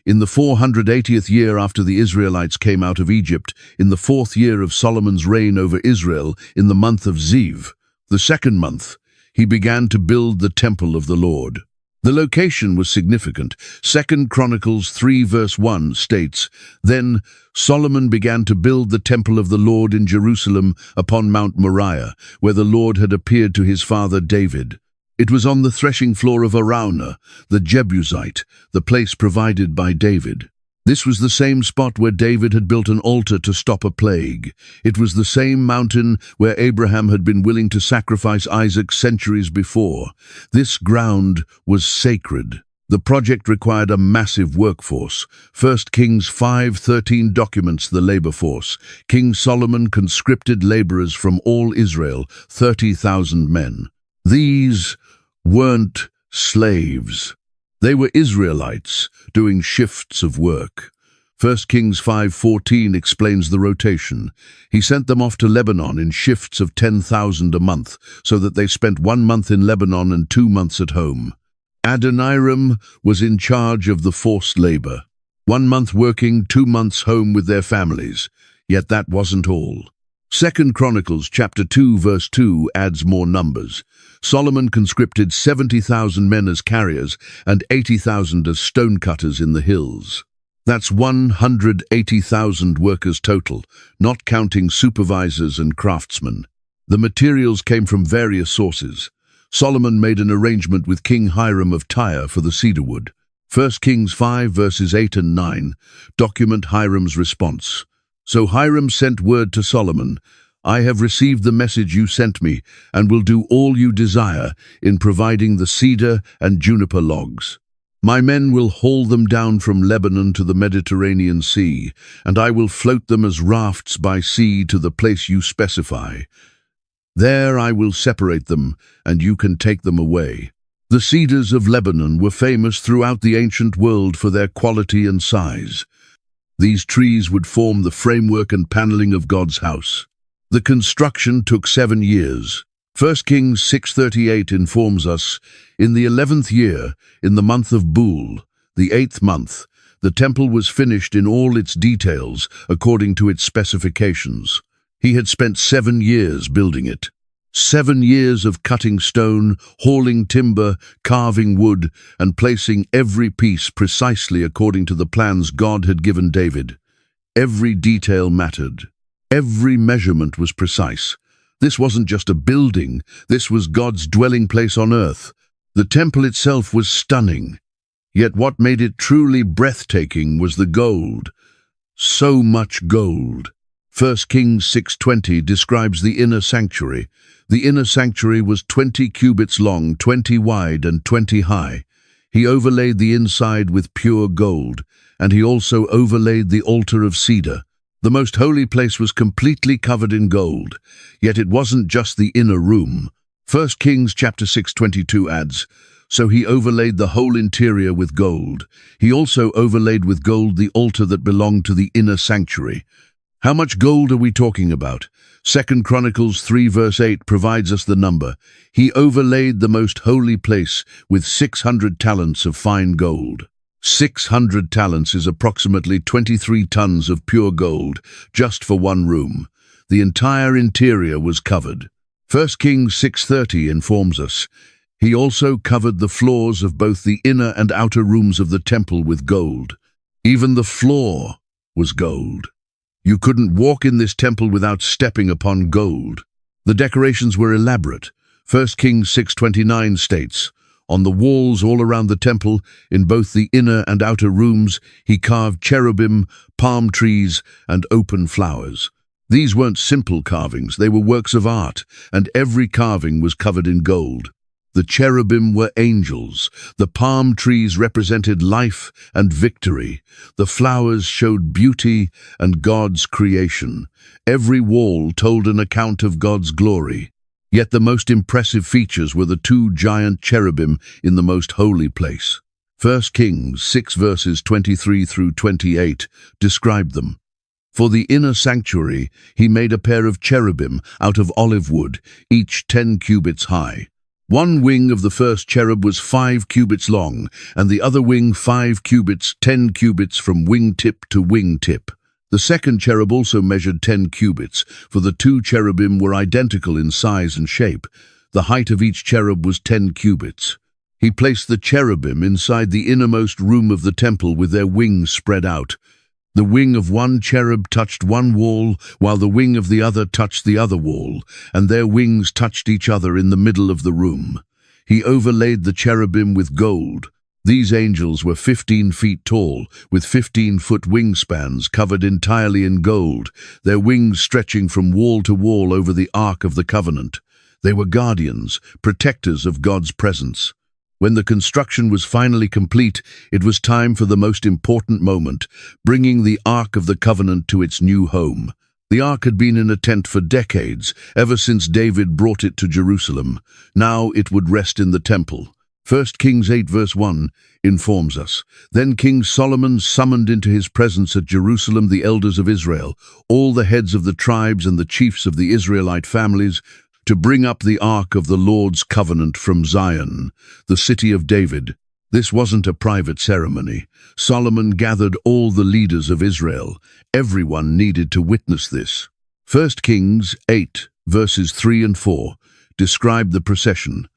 In the 480th year after the Israelites came out of Egypt, in the 4th year of Solomon's reign over Israel, in the month of Ziv, the 2nd month, he began to build the temple of the Lord. The location was significant. 2 Chronicles 3 verse 1 states, "Then Solomon began to build the temple of the Lord in Jerusalem upon Mount Moriah, where the Lord had appeared to his father David. It was on the threshing floor of Araunah, the Jebusite, the place provided by David. This was the same spot where David had built an altar to stop a plague. It was the same mountain where Abraham had been willing to sacrifice Isaac centuries before. This ground was sacred. The project required a massive workforce. 1 Kings 5:13 documents the labor force. King Solomon conscripted laborers from all Israel, 30,000 men. These weren't slaves. They were Israelites doing shifts of work. 1 Kings 5:14 explains the rotation. He sent them off to Lebanon in shifts of 10,000 a month, so that they spent 1 month in Lebanon and 2 months at home. Adoniram was in charge of the forced labor. 1 month working, 2 months home with their families. Yet that wasn't all. 2 Chronicles chapter 2 verse 2 adds more numbers. Solomon conscripted 70,000 men as carriers and 80,000 as stonecutters in the hills. That's 180,000 workers total, not counting supervisors and craftsmen. The materials came from various sources. Solomon made an arrangement with King Hiram of Tyre for the cedar wood. 1 Kings 5 verses 8 and 9 document Hiram's response. So Hiram sent word to Solomon, "I have received the message you sent me, and will do all you desire in providing the cedar and juniper logs. My men will haul them down from Lebanon to the Mediterranean Sea, and I will float them as rafts by sea to the place you specify. There I will separate them, and you can take them away." The cedars of Lebanon were famous throughout the ancient world for their quality and size. These trees would form the framework and paneling of God's house. The construction took 7 years. 1 Kings 6:38 informs us, "In the 11th year, in the month of Bul, the 8th month, the temple was finished in all its details according to its specifications." He had spent 7 years building it. 7 years of cutting stone, hauling timber, carving wood, and placing every piece precisely according to the plans God had given David. Every detail mattered. Every measurement was precise. This wasn't just a building, this was God's dwelling place on earth. The temple itself was stunning. Yet what made it truly breathtaking was the gold. So much gold. 1 Kings 6:20 describes the inner sanctuary. The inner sanctuary was 20 cubits long, 20 wide, and 20 high. He overlaid the inside with pure gold, and he also overlaid the altar of cedar. The most holy place was completely covered in gold, yet it wasn't just the inner room. 1 Kings chapter 6:22 adds, "So he overlaid the whole interior with gold. He also overlaid with gold the altar that belonged to the inner sanctuary." How much gold are we talking about? 2 Chronicles 3 verse 8 provides us the number. He overlaid the most holy place with 600 talents of fine gold. 600 talents is approximately 23 tons of pure gold, just for one room. The entire interior was covered. 1 Kings 6:30 informs us, "He also covered the floors of both the inner and outer rooms of the temple with gold." Even the floor was gold. You couldn't walk in this temple without stepping upon gold. The decorations were elaborate. 1 Kings 6:29 states, "On the walls all around the temple, in both the inner and outer rooms, he carved cherubim, palm trees, and open flowers." These weren't simple carvings, they were works of art, and every carving was covered in gold. The cherubim were angels. The palm trees represented life and victory. The flowers showed beauty and God's creation. Every wall told an account of God's glory. Yet the most impressive features were the 2 giant cherubim in the most holy place. 1 Kings 6 verses 23 through 28 describe them. "For the inner sanctuary, he made a pair of cherubim out of olive wood, each 10 cubits high. One wing of the first cherub was 5 cubits long, and the other wing 5 cubits, 10 cubits from wingtip to wingtip. The second cherub also measured 10 cubits, for the 2 cherubim were identical in size and shape. The height of each cherub was 10 cubits. He placed the cherubim inside the innermost room of the temple with their wings spread out. The wing of one cherub touched one wall, while the wing of the other touched the other wall, and their wings touched each other in the middle of the room. He overlaid the cherubim with gold. These angels were 15 feet tall, with 15-foot wingspans covered entirely in gold, their wings stretching from wall to wall over the Ark of the Covenant. They were guardians, protectors of God's presence. When the construction was finally complete, it was time for the most important moment, bringing the Ark of the Covenant to its new home. The Ark had been in a tent for decades, ever since David brought it to Jerusalem. Now it would rest in the temple. 1 Kings 8 verse 1 informs us, "Then King Solomon summoned into his presence at Jerusalem the elders of Israel, all the heads of the tribes and the chiefs of the Israelite families, to bring up the Ark of the Lord's covenant from Zion, the city of David." This wasn't a private ceremony. Solomon gathered all the leaders of Israel. Everyone needed to witness this. 1 Kings 8 verses 3 and 4 describe the procession.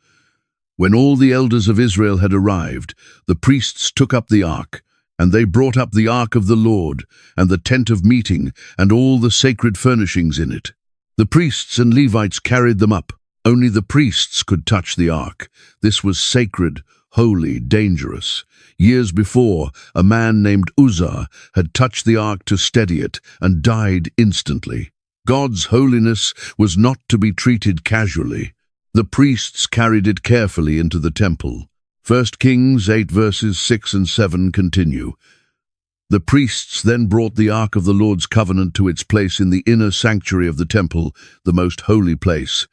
When all the elders of Israel had arrived, the priests took up the ark, and they brought up the ark of the Lord, and the tent of meeting, and all the sacred furnishings in it. The priests and Levites carried them up. Only the priests could touch the ark. This was sacred, holy, dangerous. Years before, a man named Uzzah had touched the ark to steady it and died instantly. God's holiness was not to be treated casually. The priests carried it carefully into the temple. 1 Kings 8 verses 6 and 7 continue. The priests then brought the Ark of the Lord's covenant to its place in the inner sanctuary of the temple, the most holy place,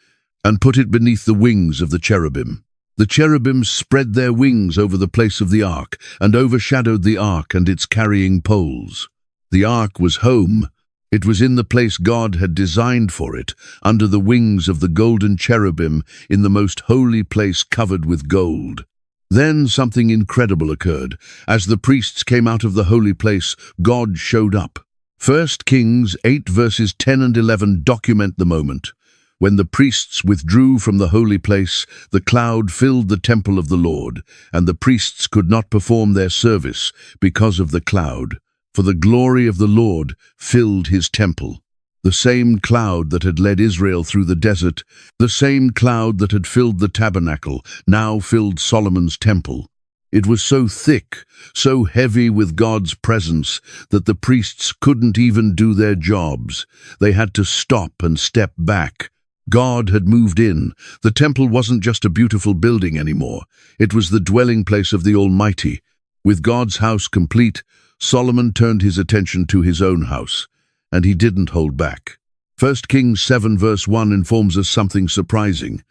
and put it beneath the wings of the cherubim. The cherubim spread their wings over the place of the ark and overshadowed the ark and its carrying poles. The ark was home. It was in the place God had designed for it, under the wings of the golden cherubim in the most holy place covered with gold. Then something incredible occurred. As the priests came out of the holy place, God showed up. 1 Kings 8 verses 10 and 11 document the moment. When the priests withdrew from the holy place, the cloud filled the temple of the Lord, and the priests could not perform their service because of the cloud. For the glory of the Lord filled his temple. The same cloud that had led Israel through the desert, the same cloud that had filled the tabernacle, now filled Solomon's temple. It was so thick, so heavy with God's presence, that the priests couldn't even do their jobs. They had to stop and step back. God had moved in. The temple wasn't just a beautiful building anymore. It was the dwelling place of the Almighty. With God's house complete, Solomon turned his attention to his own house, and he didn't hold back. 1 Kings 7 verse 1 informs us something surprising.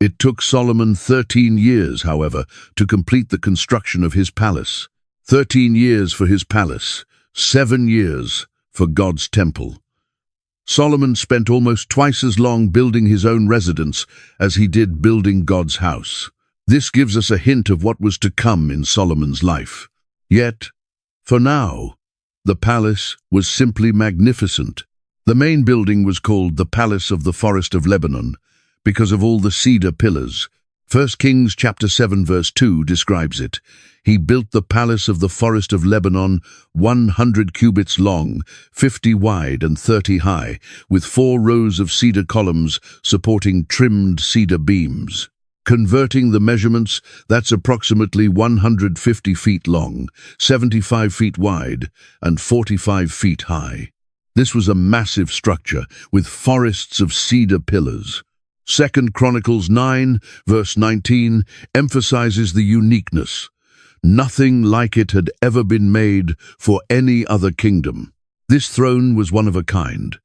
It took Solomon 13 years, however, to complete the construction of his palace. 13 years for his palace, 7 years for God's temple. Solomon spent almost twice as long building his own residence as he did building God's house. This gives us a hint of what was to come in Solomon's life. Yet, for now, the palace was simply magnificent. The main building was called the Palace of the Forest of Lebanon because of all the cedar pillars. 1 Kings chapter 7 verse 2 describes it. He built the Palace of the Forest of Lebanon 100 cubits long, 50 wide and 30 high, with 4 rows of cedar columns supporting trimmed cedar beams. Converting the measurements, that's approximately 150 feet long, 75 feet wide, and 45 feet high. This was a massive structure with forests of cedar pillars. 2 Chronicles 9, verse 19, emphasizes the uniqueness. Nothing like it had ever been made for any other kingdom. This throne was one of a kind.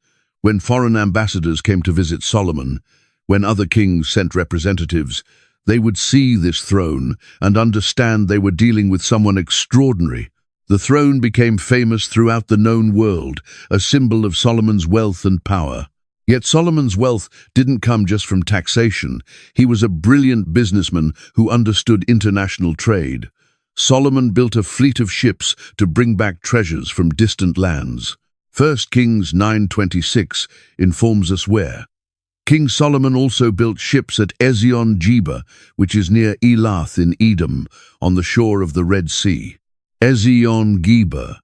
When foreign ambassadors came to visit Solomon, when other kings sent representatives, they would see this throne and understand they were dealing with someone extraordinary. The throne became famous throughout the known world, a symbol of Solomon's wealth and power. Yet Solomon's wealth didn't come just from taxation. He was a brilliant businessman who understood international trade. Solomon built a fleet of ships to bring back treasures from distant lands. 1 Kings 9:26 informs us where. King Solomon also built ships at Ezion-Geber, which is near Elath in Edom, on the shore of the Red Sea. Ezion-Geber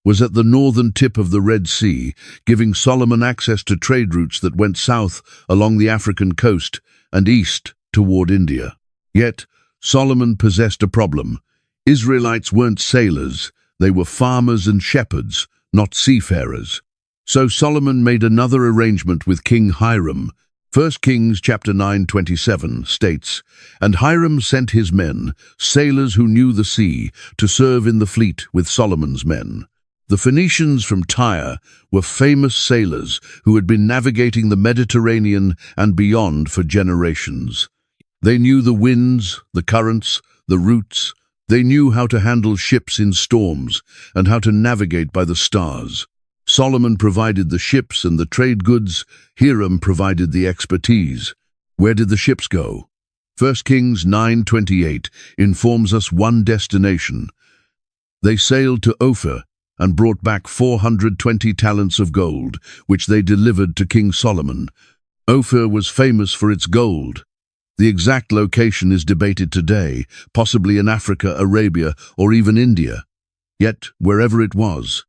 was at the northern tip of the Red Sea, giving Solomon access to trade routes that went south along the African coast and east toward India. Yet, Solomon possessed a problem. Israelites weren't sailors, they were farmers and shepherds, not seafarers. So Solomon made another arrangement with King Hiram. 1 Kings chapter 9:27 states, "And Hiram sent his men, sailors who knew the sea, to serve in the fleet with Solomon's men." The Phoenicians from Tyre were famous sailors who had been navigating the Mediterranean and beyond for generations. They knew the winds, the currents, the routes. They knew how to handle ships in storms and how to navigate by the stars. Solomon provided the ships and the trade goods. Hiram provided the expertise. Where did the ships go? 1 Kings 9:28 informs us one destination. They sailed to Ophir and brought back 420 talents of gold, which they delivered to King Solomon. Ophir was famous for its gold. The exact location is debated today, possibly in Africa, Arabia, or even India. Yet, wherever it was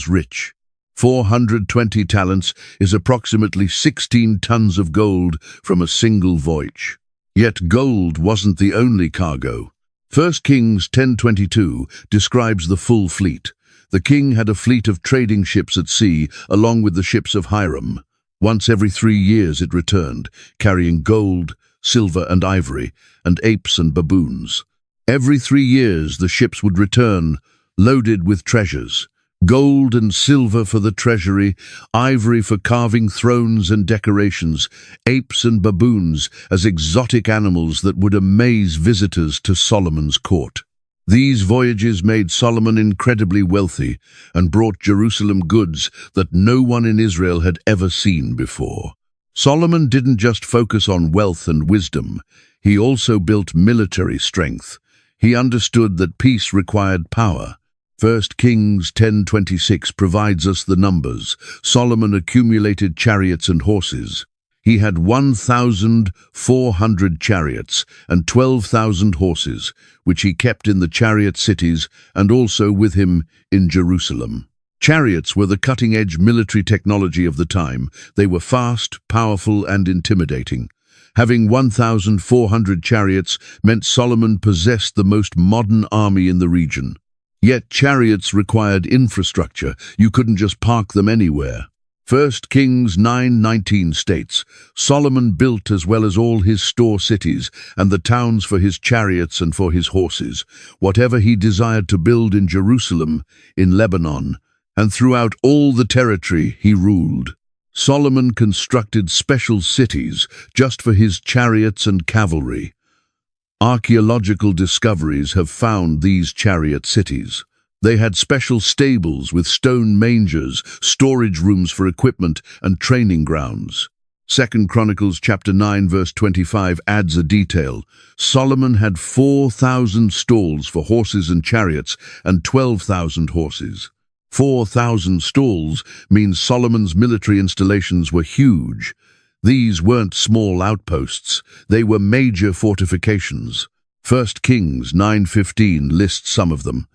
rich. 420 talents is approximately 16 tons of gold from a single voyage. Yet gold wasn't the only cargo. 1 Kings 10:22 describes the full fleet. The king had a fleet of trading ships at sea, along with the ships of Hiram. Once every 3 years it returned, carrying gold, silver and ivory, and apes and baboons. Every 3 years the ships would return, loaded with treasures. Gold and silver for the treasury, ivory for carving thrones and decorations, apes and baboons as exotic animals that would amaze visitors to Solomon's court. These voyages made Solomon incredibly wealthy and brought Jerusalem goods that no one in Israel had ever seen before. Solomon didn't just focus on wealth and wisdom, he also built military strength. He understood that peace required power. 1 Kings 10:26 provides us the numbers. Solomon accumulated chariots and horses. He had 1,400 chariots and 12,000 horses, which he kept in the chariot cities and also with him in Jerusalem. Chariots were the cutting-edge military technology of the time. They were fast, powerful, and intimidating. Having 1,400 chariots meant Solomon possessed the most modern army in the region. Yet chariots required infrastructure. You couldn't just park them anywhere. 1 Kings 9:19 states, "Solomon built as well as all his store cities and the towns for his chariots and for his horses, whatever he desired to build in Jerusalem, in Lebanon, and throughout all the territory he ruled." Solomon constructed special cities just for his chariots and cavalry. Archaeological discoveries have found these chariot cities. They had special stables with stone mangers, storage rooms for equipment, and training grounds. 2 Chronicles chapter 9 verse 25 adds a detail. Solomon had 4,000 stalls for horses and chariots and 12,000 horses. 4,000 stalls means Solomon's military installations were huge. These weren't small outposts, they were major fortifications. 1 Kings 9:15 lists some of them.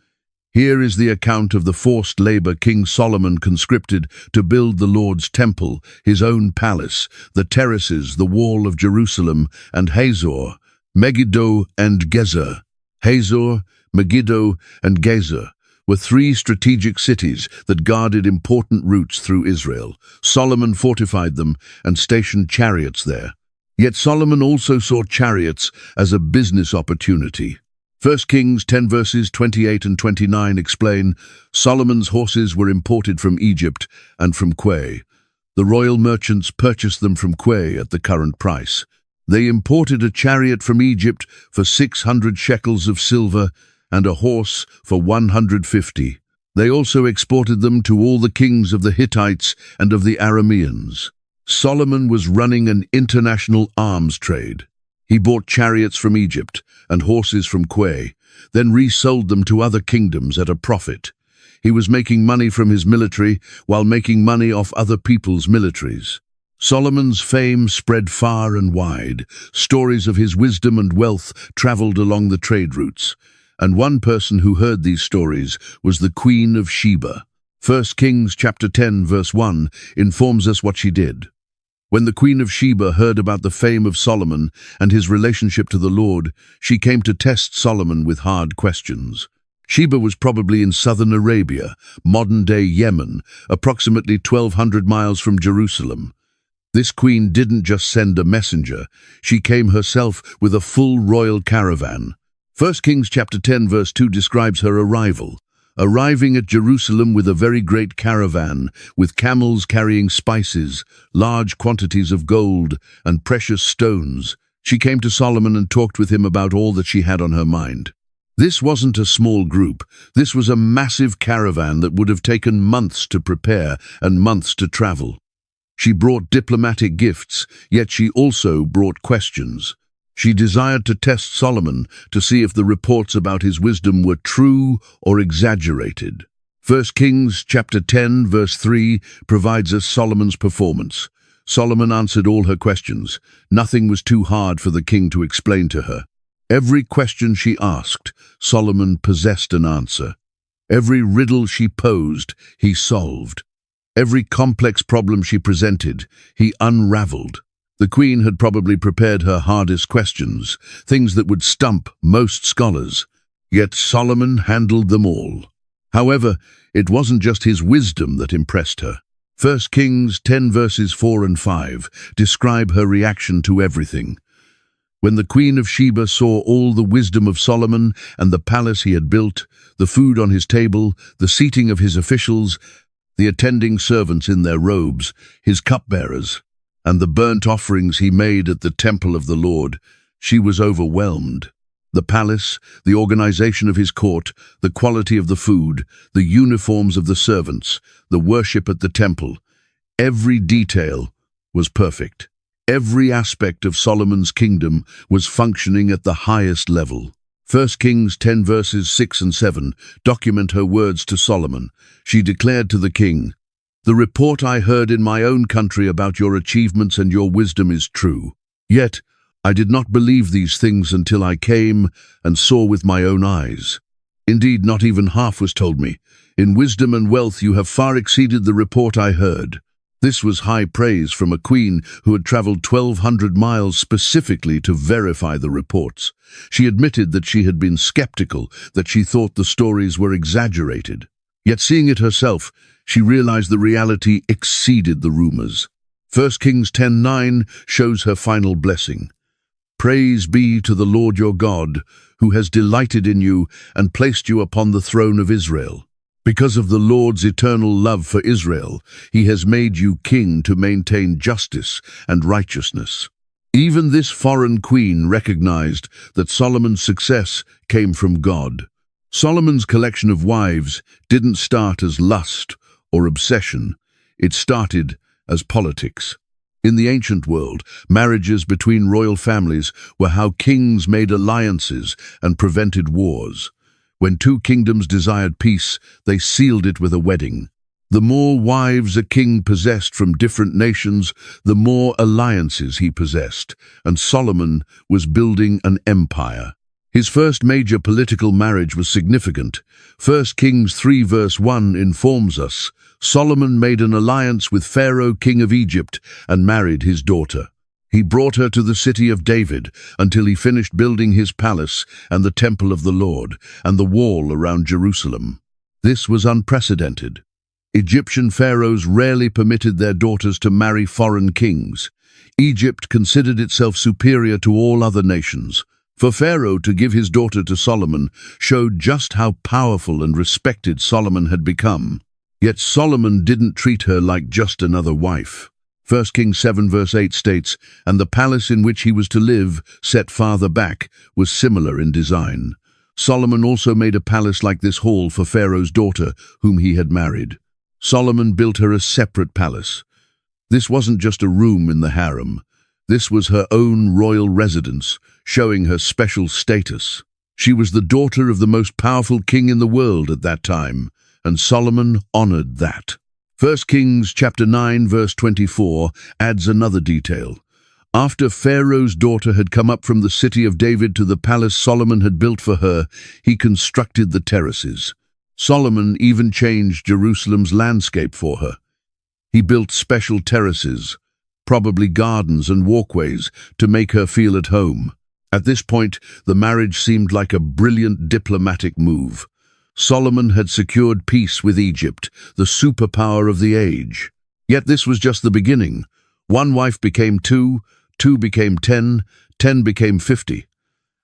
Here is the account of the forced labor King Solomon conscripted to build the Lord's temple, his own palace, the terraces, the wall of Jerusalem, and Hazor, Megiddo, and Gezer. Hazor, Megiddo, and Gezer were 3 strategic cities that guarded important routes through Israel. Solomon fortified them and stationed chariots there. Yet Solomon also saw chariots as a business opportunity. 1 Kings 10 verses 28 and 29 explain, Solomon's horses were imported from Egypt and from Quay. The royal merchants purchased them from Quay at the current price. They imported a chariot from Egypt for 600 shekels of silver and a horse for 150. They also exported them to all the kings of the Hittites and of the Arameans. Solomon was running an international arms trade. He bought chariots from Egypt and horses from Quay, then resold them to other kingdoms at a profit. He was making money from his military while making money off other people's militaries. Solomon's fame spread far and wide. Stories of his wisdom and wealth traveled along the trade routes. And one person who heard these stories was the Queen of Sheba. 1 Kings chapter 10 verse 1 informs us what she did. When the Queen of Sheba heard about the fame of Solomon and his relationship to the Lord, she came to test Solomon with hard questions. Sheba was probably in southern Arabia, modern-day Yemen, approximately 1,200 miles from Jerusalem. This queen didn't just send a messenger, she came herself with a full royal caravan. 1 Kings chapter 10 verse 2 describes her arrival. Arriving at Jerusalem with a very great caravan, with camels carrying spices, large quantities of gold, and precious stones, she came to Solomon and talked with him about all that she had on her mind. This wasn't a small group. This was a massive caravan that would have taken months to prepare and months to travel. She brought diplomatic gifts, yet she also brought questions. She desired to test Solomon to see if the reports about his wisdom were true or exaggerated. 1 Kings chapter 10 verse 3 provides us Solomon's performance. Solomon answered all her questions. Nothing was too hard for the king to explain to her. Every question she asked, Solomon possessed an answer. Every riddle she posed, he solved. Every complex problem she presented, he unraveled. The queen had probably prepared her hardest questions, things that would stump most scholars. Yet Solomon handled them all. However, it wasn't just his wisdom that impressed her. 1 Kings 10 verses 4 and 5 describe her reaction to everything. When the Queen of Sheba saw all the wisdom of Solomon and the palace he had built, the food on his table, the seating of his officials, the attending servants in their robes, his cupbearers, and the burnt offerings he made at the temple of the Lord, she was overwhelmed. The palace, the organization of his court, the quality of the food, the uniforms of the servants, the worship at the temple, every detail was perfect. Every aspect of Solomon's kingdom was functioning at the highest level. 1 Kings 10 verses 6 and 7 document her words to Solomon. She declared to the king, "The report I heard in my own country about your achievements and your wisdom is true. Yet, I did not believe these things until I came and saw with my own eyes. Indeed, not even half was told me. In wisdom and wealth you have far exceeded the report I heard." This was high praise from a queen who had traveled 1,200 miles specifically to verify the reports. She admitted that she had been skeptical, that she thought the stories were exaggerated. Yet seeing it herself, she realized the reality exceeded the rumors. 1 Kings 10:9 shows her final blessing. "Praise be to the Lord your God, who has delighted in you and placed you upon the throne of Israel. Because of the Lord's eternal love for Israel, he has made you king to maintain justice and righteousness." Even this foreign queen recognized that Solomon's success came from God. Solomon's collection of wives didn't start as lust or obsession. It started as politics. In the ancient world, marriages between royal families were how kings made alliances and prevented wars. When two kingdoms desired peace, they sealed it with a wedding. The more wives a king possessed from different nations, the more alliances he possessed, and Solomon was building an empire. His first major political marriage was significant. 1 Kings 3 verse 1 informs us, Solomon made an alliance with Pharaoh, king of Egypt, and married his daughter. He brought her to the city of David until he finished building his palace and the temple of the Lord and the wall around Jerusalem. This was unprecedented. Egyptian pharaohs rarely permitted their daughters to marry foreign kings. Egypt considered itself superior to all other nations. For Pharaoh to give his daughter to Solomon showed just how powerful and respected Solomon had become. Yet Solomon didn't treat her like just another wife. 1 Kings 7 verse 8 states, "And the palace in which he was to live, set farther back, was similar in design." Solomon also made a palace like this hall for Pharaoh's daughter, whom he had married. Solomon built her a separate palace. This wasn't just a room in the harem. This was her own royal residence, showing her special status. She was the daughter of the most powerful king in the world at that time, and Solomon honored that. 1 Kings chapter 9 verse 24 adds another detail. After Pharaoh's daughter had come up from the city of David to the palace Solomon had built for her, he constructed the terraces. Solomon even changed Jerusalem's landscape for her. He built special terraces, probably gardens and walkways, to make her feel at home. At this point, the marriage seemed like a brilliant diplomatic move. Solomon had secured peace with Egypt, the superpower of the age. Yet this was just the beginning. One wife became two, two became 10, 10 became 50.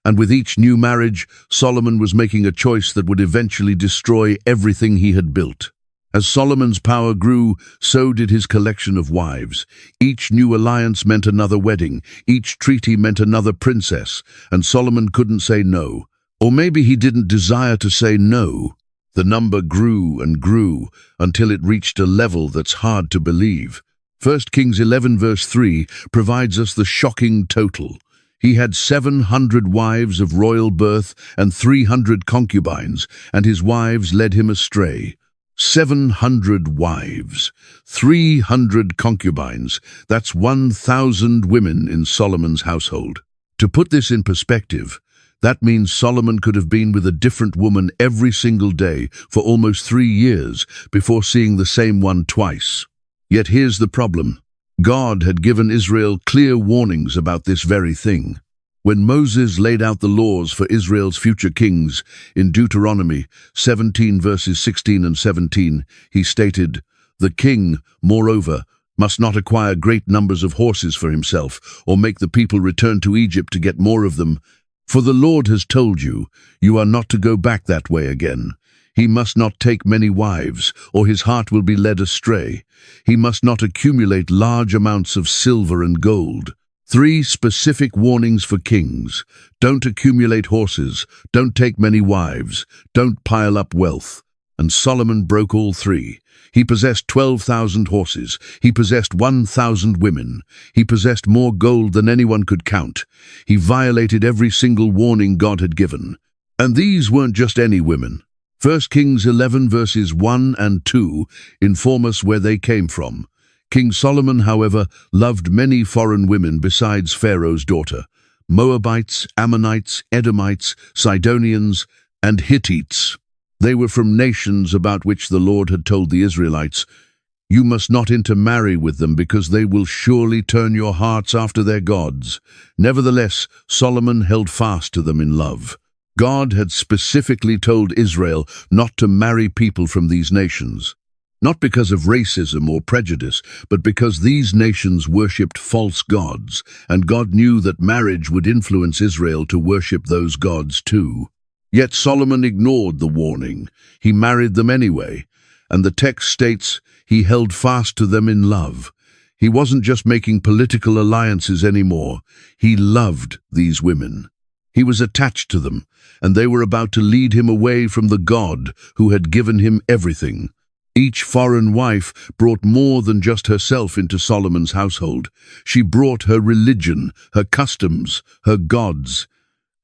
And with each new marriage, Solomon was making a choice that would eventually destroy everything he had built. As Solomon's power grew, so did his collection of wives. Each new alliance meant another wedding, each treaty meant another princess, and Solomon couldn't say no. Or maybe he didn't desire to say no. The number grew and grew until it reached a level that's hard to believe. 1 Kings 11 verse 3 provides us the shocking total. He had 700 wives of royal birth and 300 concubines, and his wives led him astray. 700 wives, 300 concubines, that's 1,000 women in Solomon's household. To put this in perspective, that means Solomon could have been with a different woman every single day for almost 3 years before seeing the same one twice. Yet here's the problem. God had given Israel clear warnings about this very thing. When Moses laid out the laws for Israel's future kings in Deuteronomy 17 verses 16 and 17, he stated, "The king, moreover, must not acquire great numbers of horses for himself, or make the people return to Egypt to get more of them. For the Lord has told you, you are not to go back that way again. He must not take many wives, or his heart will be led astray. He must not accumulate large amounts of silver and gold." 3 specific warnings for kings. Don't accumulate horses, don't take many wives, don't pile up wealth. And Solomon broke all 3. He possessed 12,000 horses. He possessed 1,000 women. He possessed more gold than anyone could count. He violated every single warning God had given. And these weren't just any women. 1 Kings 11 verses 1 and 2 inform us where they came from. King Solomon, however, loved many foreign women besides Pharaoh's daughter: Moabites, Ammonites, Edomites, Sidonians, and Hittites. They were from nations about which the Lord had told the Israelites, "You must not intermarry with them because they will surely turn your hearts after their gods." Nevertheless, Solomon held fast to them in love. God had specifically told Israel not to marry people from these nations. Not because of racism or prejudice, but because these nations worshipped false gods, and God knew that marriage would influence Israel to worship those gods too. Yet Solomon ignored the warning. He married them anyway, and the text states he held fast to them in love. He wasn't just making political alliances anymore. He loved these women. He was attached to them, and they were about to lead him away from the God who had given him everything. Each foreign wife brought more than just herself into Solomon's household. She brought her religion, her customs, her gods,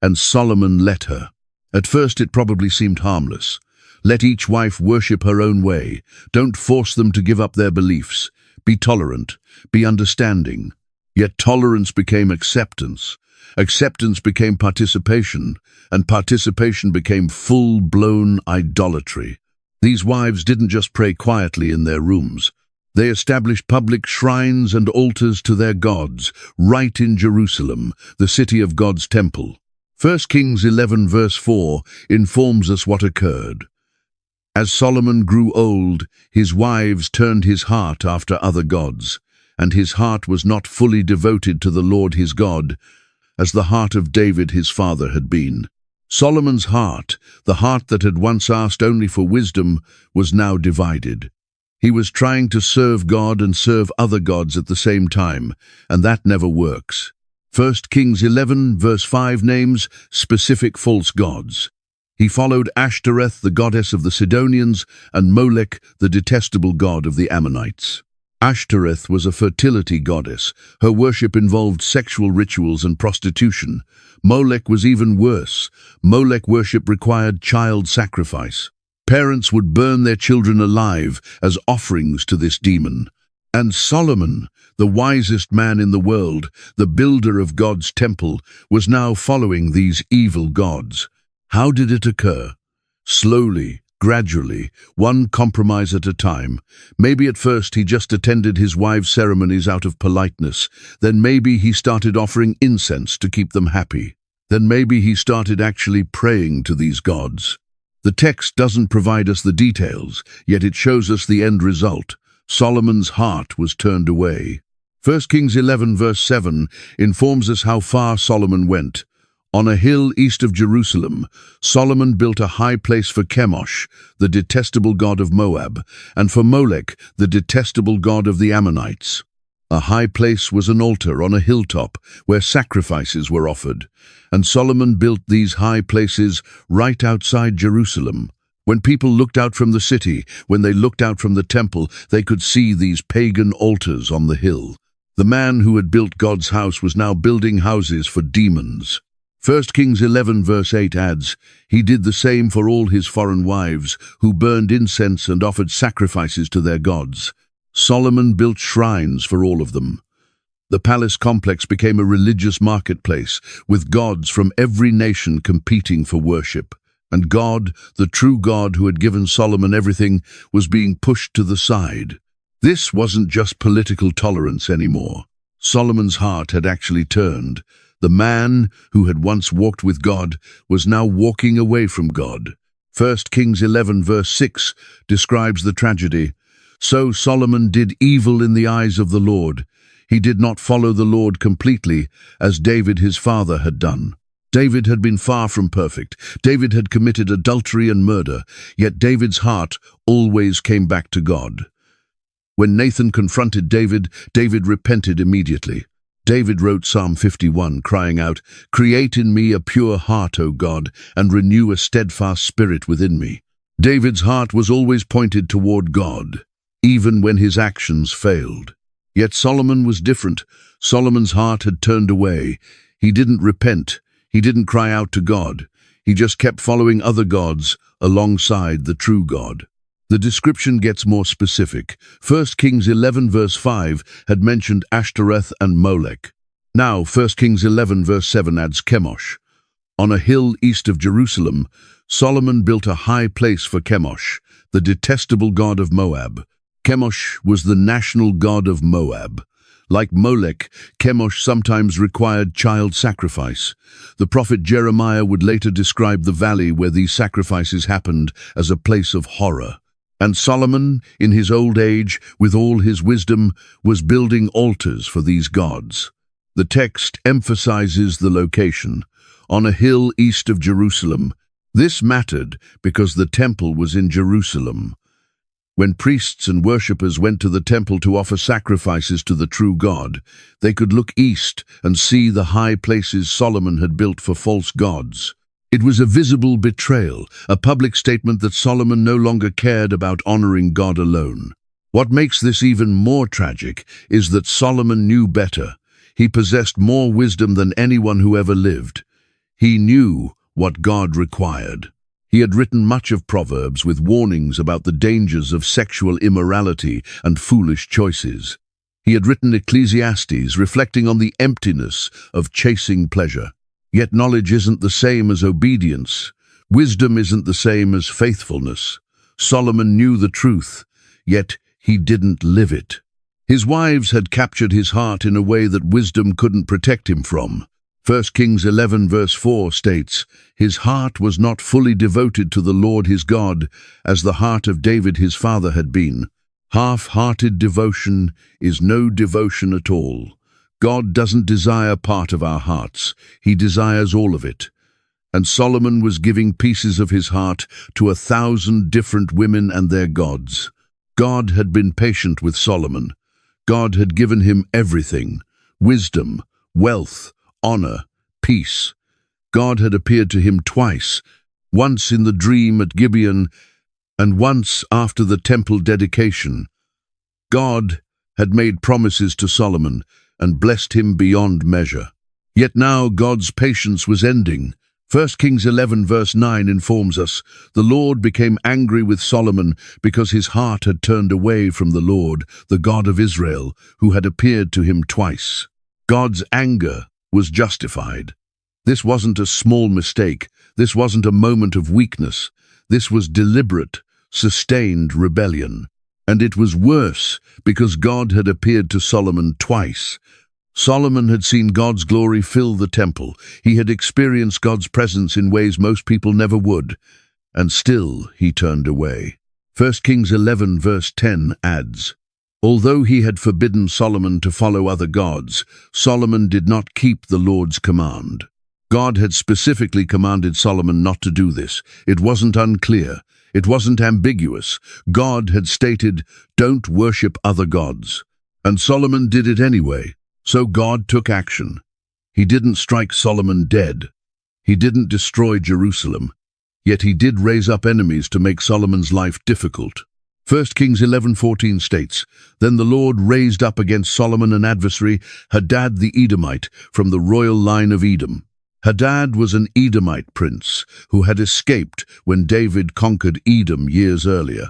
and Solomon let her. At first it probably seemed harmless. Let each wife worship her own way. Don't force them to give up their beliefs. Be tolerant, be understanding. Yet tolerance became acceptance. Acceptance became participation, and participation became full-blown idolatry. These wives didn't just pray quietly in their rooms. They established public shrines and altars to their gods, right in Jerusalem, the city of God's temple. 1 Kings 11 verse 4 informs us what occurred. As Solomon grew old, his wives turned his heart after other gods, and his heart was not fully devoted to the Lord his God, as the heart of David his father had been. Solomon's heart, the heart that had once asked only for wisdom, was now divided. He was trying to serve God and serve other gods at the same time, and that never works. 1 Kings 11 verse 5 names specific false gods. He followed Ashtoreth, the goddess of the Sidonians, and Molech, the detestable god of the Ammonites. Ashtoreth was a fertility goddess. Her worship involved sexual rituals and prostitution. Molech was even worse. Molech worship required child sacrifice. Parents would burn their children alive as offerings to this demon. And Solomon, the wisest man in the world, the builder of God's temple, was now following these evil gods. How did it occur? Slowly, gradually, one compromise at a time. Maybe at first he just attended his wives' ceremonies out of politeness. Then maybe he started offering incense to keep them happy. Then maybe he started actually praying to these gods. The text doesn't provide us the details, yet it shows us the end result. Solomon's heart was turned away. 1 Kings 11 verse 7 informs us how far Solomon went. On a hill east of Jerusalem, Solomon built a high place for Chemosh, the detestable god of Moab, and for Molech, the detestable god of the Ammonites. A high place was an altar on a hilltop where sacrifices were offered, and Solomon built these high places right outside Jerusalem. When people looked out from the city, when they looked out from the temple, they could see these pagan altars on the hill. The man who had built God's house was now building houses for demons. 1 Kings 11 verse 8 adds, "He did the same for all his foreign wives, who burned incense and offered sacrifices to their gods." Solomon built shrines for all of them. The palace complex became a religious marketplace, with gods from every nation competing for worship. And God, the true God who had given Solomon everything, was being pushed to the side. This wasn't just political tolerance anymore. Solomon's heart had actually turned. The man who had once walked with God was now walking away from God. 1 Kings 11 verse 6 describes the tragedy. "So Solomon did evil in the eyes of the Lord. He did not follow the Lord completely, as David his father had done." David had been far from perfect. David had committed adultery and murder, yet David's heart always came back to God. When Nathan confronted David, David repented immediately. David wrote Psalm 51, crying out, "Create in me a pure heart, O God, and renew a steadfast spirit within me." David's heart was always pointed toward God, even when his actions failed. Yet Solomon was different. Solomon's heart had turned away. He didn't repent. He didn't cry out to God. He just kept following other gods alongside the true God. The description gets more specific. 1 Kings 11 verse 5 had mentioned Ashtoreth and Molech. Now 1 Kings 11 verse 7 adds Chemosh. On a hill east of Jerusalem, Solomon built a high place for Chemosh, the detestable god of Moab. Chemosh was the national god of Moab. Like Molech, Chemosh sometimes required child sacrifice. The prophet Jeremiah would later describe the valley where these sacrifices happened as a place of horror. And Solomon, in his old age, with all his wisdom, was building altars for these gods. The text emphasizes the location, on a hill east of Jerusalem. This mattered because the temple was in Jerusalem. When priests and worshippers went to the temple to offer sacrifices to the true God, they could look east and see the high places Solomon had built for false gods. It was a visible betrayal, a public statement that Solomon no longer cared about honoring God alone. What makes this even more tragic is that Solomon knew better. He possessed more wisdom than anyone who ever lived. He knew what God required. He had written much of Proverbs with warnings about the dangers of sexual immorality and foolish choices. He had written Ecclesiastes, reflecting on the emptiness of chasing pleasure. Yet knowledge isn't the same as obedience. Wisdom isn't the same as faithfulness. Solomon knew the truth, yet he didn't live it. His wives had captured his heart in a way that wisdom couldn't protect him from. 1 Kings 11 verse 4 states, "His heart was not fully devoted to the Lord his God, as the heart of David his father had been." Half-hearted devotion is no devotion at all. God doesn't desire part of our hearts. He desires all of it. And Solomon was giving pieces of his heart to 1,000 different women and their gods. God had been patient with Solomon. God had given him everything: wisdom, wealth, honor, peace. God had appeared to him twice, once in the dream at Gibeon and once after the temple dedication. God had made promises to Solomon and blessed him beyond measure. Yet now God's patience was ending. 1 Kings 11 verse 9 informs us, "The Lord became angry with Solomon because his heart had turned away from the Lord, the God of Israel, who had appeared to him twice." God's anger was justified. This wasn't a small mistake. This wasn't a moment of weakness. This was deliberate, sustained rebellion. And it was worse because God had appeared to Solomon twice. Solomon had seen God's glory fill the temple. He had experienced God's presence in ways most people never would. And still he turned away. 1 Kings 11 verse 10 adds, "Although he had forbidden Solomon to follow other gods, Solomon did not keep the Lord's command." God had specifically commanded Solomon not to do this. It wasn't unclear. It wasn't ambiguous. God had stated, "Don't worship other gods." And Solomon did it anyway. So God took action. He didn't strike Solomon dead. He didn't destroy Jerusalem. Yet he did raise up enemies to make Solomon's life difficult. 1 Kings 11:14 states, "Then the Lord raised up against Solomon an adversary, Hadad the Edomite, from the royal line of Edom." Hadad was an Edomite prince who had escaped when David conquered Edom years earlier.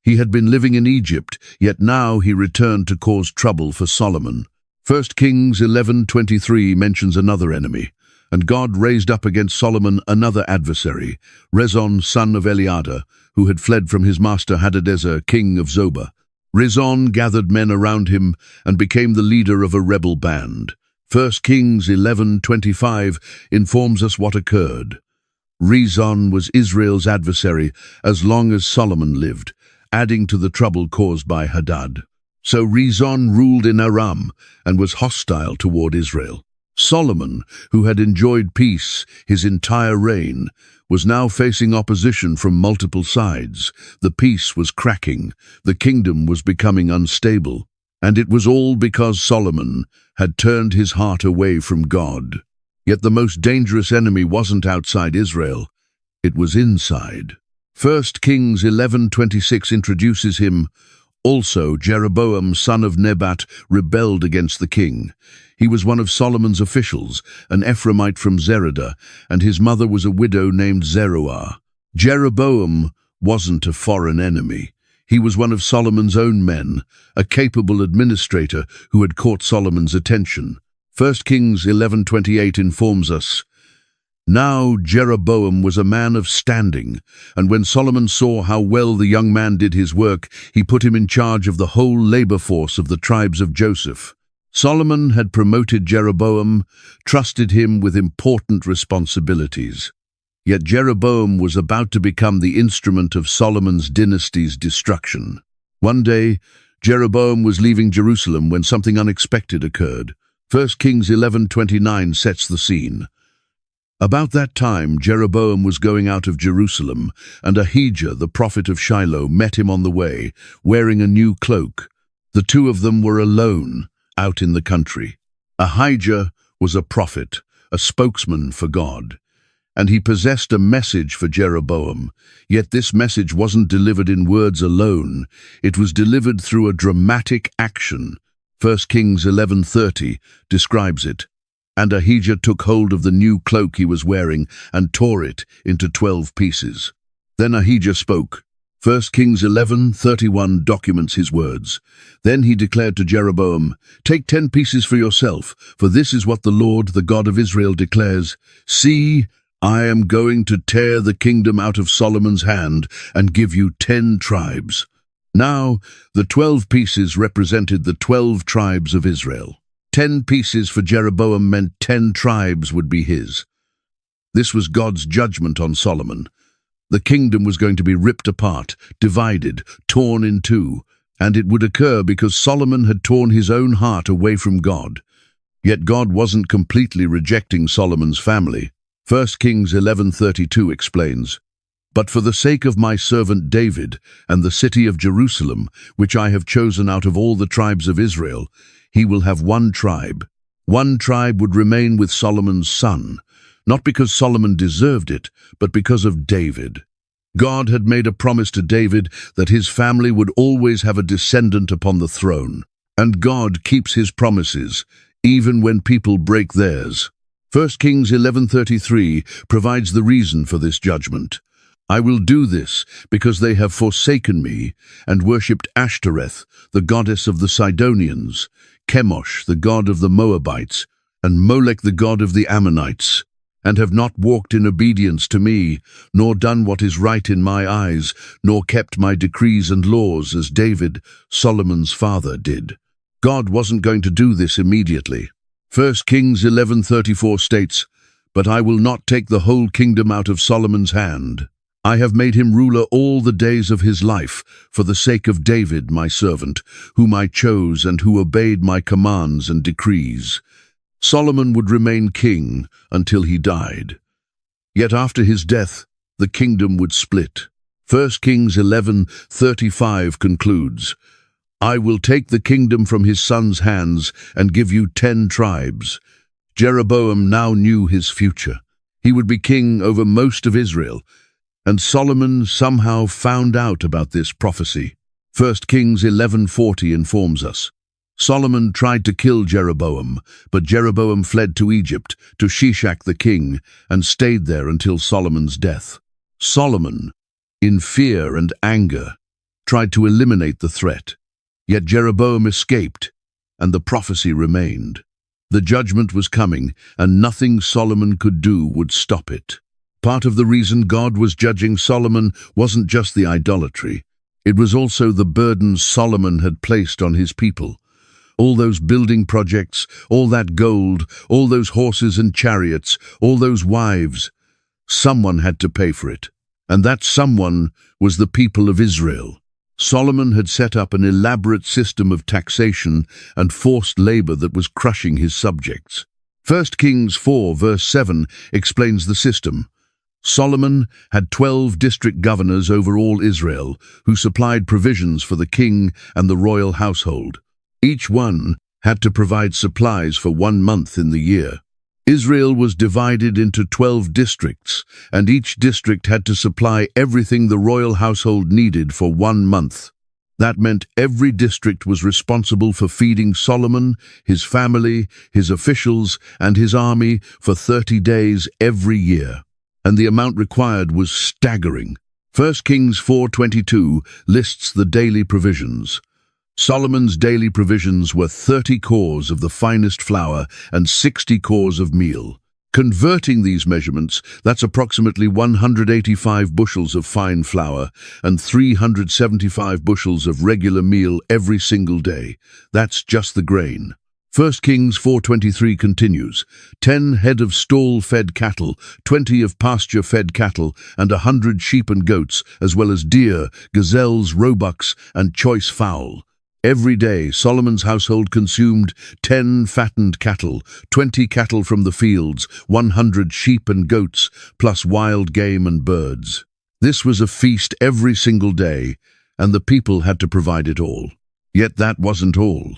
He had been living in Egypt, yet now he returned to cause trouble for Solomon. 1 Kings 11:23 mentions another enemy, "And God raised up against Solomon another adversary, Rezon son of Eliada, who had fled from his master Hadadezer, king of Zobah. Rezon gathered men around him and became the leader of a rebel band." 1 Kings 11:25 informs us what occurred. Rezon was Israel's adversary as long as Solomon lived, adding to the trouble caused by Hadad. So Rezon ruled in Aram and was hostile toward Israel. Solomon, who had enjoyed peace his entire reign, was now facing opposition from multiple sides. The peace was cracking, the kingdom was becoming unstable, and it was all because Solomon had turned his heart away from God. Yet the most dangerous enemy wasn't outside Israel, it was inside. 1 Kings 11:26 introduces him. "Also Jeroboam son of Nebat rebelled against the king. He was one of Solomon's officials, an Ephraimite from Zeradah, and his mother was a widow named Zeruah." Jeroboam wasn't a foreign enemy. He was one of Solomon's own men, a capable administrator who had caught Solomon's attention. 1 Kings 11:28 informs us, "Now Jeroboam was a man of standing, and when Solomon saw how well the young man did his work, he put him in charge of the whole labor force of the tribes of Joseph." Solomon had promoted Jeroboam, trusted him with important responsibilities. Yet Jeroboam was about to become the instrument of Solomon's dynasty's destruction. One day, Jeroboam was leaving Jerusalem when something unexpected occurred. 1 Kings 11:29 sets the scene. About that time, Jeroboam was going out of Jerusalem, and Ahijah, the prophet of Shiloh, met him on the way, wearing a new cloak. The two of them were alone, out in the country. Ahijah was a prophet, a spokesman for God, and he possessed a message for Jeroboam. Yet this message wasn't delivered in words alone. It was delivered through a dramatic action. 1 Kings 11:30 describes it. "And Ahijah took hold of the new cloak he was wearing and tore it into 12 pieces. Then Ahijah spoke." 1 Kings 11:31 documents his words. "Then he declared to Jeroboam, 'Take 10 pieces for yourself, for this is what the Lord, the God of Israel, declares. See, I am going to tear the kingdom out of Solomon's hand and give you 10 tribes. Now, the 12 pieces represented the 12 tribes of Israel. 10 pieces for Jeroboam meant 10 tribes would be his. This was God's judgment on Solomon. The kingdom was going to be ripped apart, divided, torn in two, and it would occur because Solomon had torn his own heart away from God. Yet God wasn't completely rejecting Solomon's family. 1 Kings 11:32 explains, "But for the sake of my servant David and the city of Jerusalem, which I have chosen out of all the tribes of Israel, he will have one tribe. One tribe would remain with Solomon's son, not because Solomon deserved it, but because of David." God had made a promise to David that his family would always have a descendant upon the throne. And God keeps his promises, even when people break theirs. 1 Kings 11:33 provides the reason for this judgment. I will do this because they have forsaken me and worshipped Ashtoreth, the goddess of the Sidonians, Chemosh, the god of the Moabites, and Molech, the god of the Ammonites, and have not walked in obedience to me, nor done what is right in my eyes, nor kept my decrees and laws as David, Solomon's father, did. God wasn't going to do this immediately. 1 Kings 11:34 states, But I will not take the whole kingdom out of Solomon's hand. I have made him ruler all the days of his life, for the sake of David, my servant, whom I chose and who obeyed my commands and decrees. Solomon would remain king until he died. Yet after his death, the kingdom would split. 1 Kings 11:35 concludes, I will take the kingdom from his son's hands and give you 10 tribes. Jeroboam now knew his future. He would be king over most of Israel, and Solomon somehow found out about this prophecy. 1 Kings 11:40 informs us. Solomon tried to kill Jeroboam, but Jeroboam fled to Egypt, to Shishak the king, and stayed there until Solomon's death. Solomon, in fear and anger, tried to eliminate the threat. Yet Jeroboam escaped, and the prophecy remained. The judgment was coming, and nothing Solomon could do would stop it. Part of the reason God was judging Solomon wasn't just the idolatry. It was also the burden Solomon had placed on his people. All those building projects, all that gold, all those horses and chariots, all those wives. Someone had to pay for it. And that someone was the people of Israel. Solomon had set up an elaborate system of taxation and forced labor that was crushing his subjects. 1 Kings 4 verse 7 explains the system. Solomon had 12 district governors over all Israel, who supplied provisions for the king and the royal household. Each one had to provide supplies for 1 month in the year. Israel was divided into 12 districts, and each district had to supply everything the royal household needed for 1 month. That meant every district was responsible for feeding Solomon, his family, his officials, and his army for 30 days every year. And the amount required was staggering. 1 Kings 4:22 lists the daily provisions. Solomon's daily provisions were 30 cors of the finest flour and 60 cors of meal. Converting these measurements, that's approximately 185 bushels of fine flour and 375 bushels of regular meal every single day. That's just the grain. 1 Kings 4:23 continues, 10 head of stall-fed cattle, 20 of pasture-fed cattle, and 100 sheep and goats, as well as deer, gazelles, roebucks, and choice fowl. Every day, Solomon's household consumed 10 fattened cattle, 20 cattle from the fields, 100 sheep and goats, plus wild game and birds. This was a feast every single day, and the people had to provide it all. Yet that wasn't all.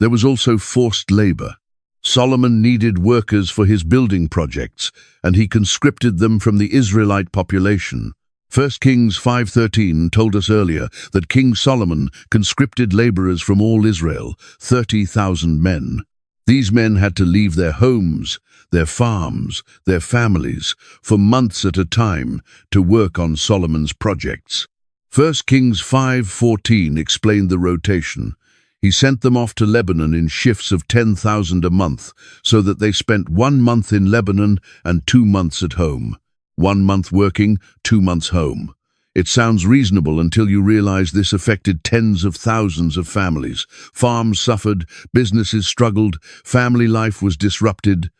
There was also forced labor. Solomon needed workers for his building projects, and he conscripted them from the Israelite population. 1 Kings 5:13 told us earlier that King Solomon conscripted laborers from all Israel, 30,000 men. These men had to leave their homes, their farms, their families, for months at a time to work on Solomon's projects. 1 Kings 5:14 explained the rotation. He sent them off to Lebanon in shifts of 10,000 a month, so that they spent 1 month in Lebanon and 2 months at home. 1 month working, 2 months home. It sounds reasonable until you realize this affected tens of thousands of families. Farms suffered, businesses struggled, family life was disrupted.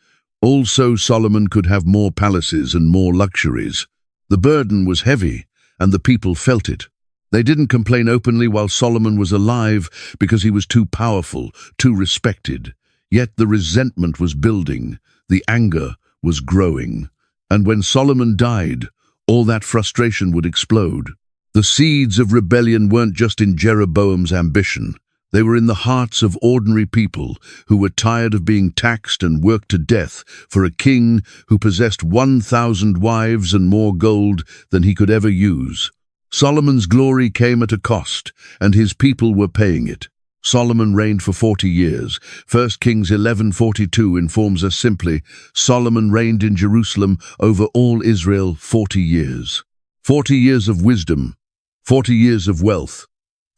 Also, Solomon could have more palaces and more luxuries. The burden was heavy, and the people felt it. They didn't complain openly while Solomon was alive because he was too powerful, too respected. Yet the resentment was building, the anger was growing. And when Solomon died, all that frustration would explode. The seeds of rebellion weren't just in Jeroboam's ambition. They were in the hearts of ordinary people who were tired of being taxed and worked to death for a king who possessed 1,000 wives and more gold than he could ever use. Solomon's glory came at a cost, and his people were paying it. Solomon reigned for 40 years. 1 Kings 11:42 informs us simply, Solomon reigned in Jerusalem over all Israel 40 years. 40 years of wisdom, 40 years of wealth,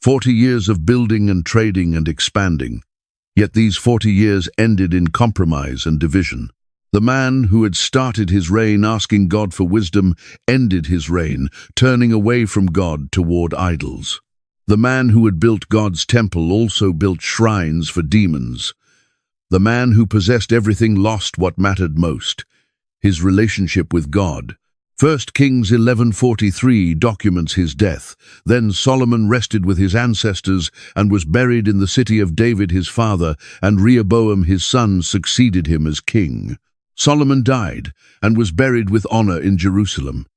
40 years of building and trading and expanding. Yet these 40 years ended in compromise and division. The man who had started his reign asking God for wisdom ended his reign, turning away from God toward idols. The man who had built God's temple also built shrines for demons. The man who possessed everything lost what mattered most, his relationship with God. 1 Kings 11:43 documents his death. Then Solomon rested with his ancestors and was buried in the city of David his father, and Rehoboam his son succeeded him as king. Solomon died and was buried with honor in Jerusalem.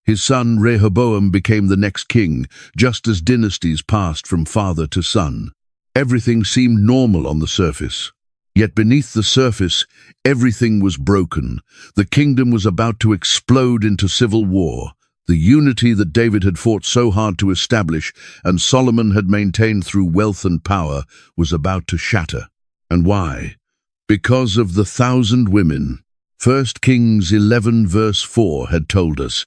His son Rehoboam became the next king, just as dynasties passed from father to son. Everything seemed normal on the surface. Yet beneath the surface, everything was broken. The kingdom was about to explode into civil war. The unity that David had fought so hard to establish and Solomon had maintained through wealth and power was about to shatter. And why? Because of the 1,000 women. 1 Kings 11 verse 4 had told us,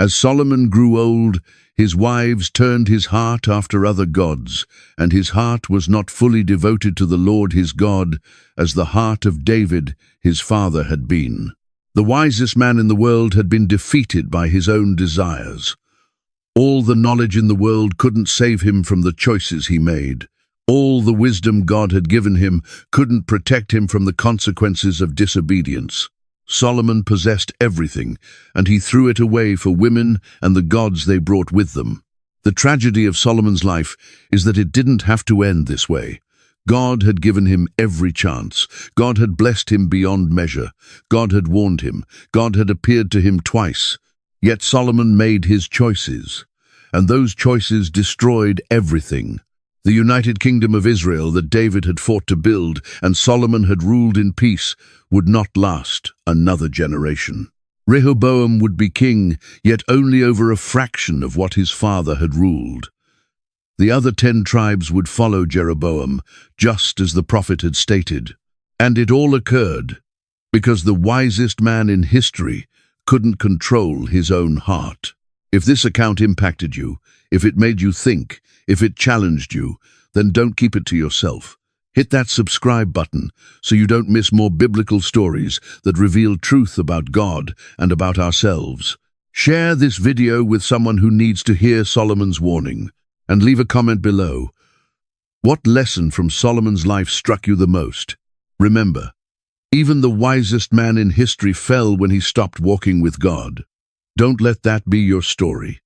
as Solomon grew old, his wives turned his heart after other gods, and his heart was not fully devoted to the Lord his God, as the heart of David, his father, had been. The wisest man in the world had been defeated by his own desires. All the knowledge in the world couldn't save him from the choices he made. All the wisdom God had given him couldn't protect him from the consequences of disobedience. Solomon possessed everything, and he threw it away for women and the gods they brought with them. The tragedy of Solomon's life is that it didn't have to end this way. God had given him every chance. God had blessed him beyond measure. God had warned him. God had appeared to him twice. Yet Solomon made his choices, and those choices destroyed everything. The United Kingdom of Israel that David had fought to build and Solomon had ruled in peace would not last another generation. Rehoboam would be king, yet only over a fraction of what his father had ruled. The other 10 tribes would follow Jeroboam, just as the prophet had stated. And it all occurred because the wisest man in history couldn't control his own heart. If this account impacted you, if it made you think, if it challenged you, then don't keep it to yourself. Hit that subscribe button so you don't miss more biblical stories that reveal truth about God and about ourselves. Share this video with someone who needs to hear Solomon's warning, and leave a comment below. What lesson from Solomon's life struck you the most? Remember, even the wisest man in history fell when he stopped walking with God. Don't let that be your story.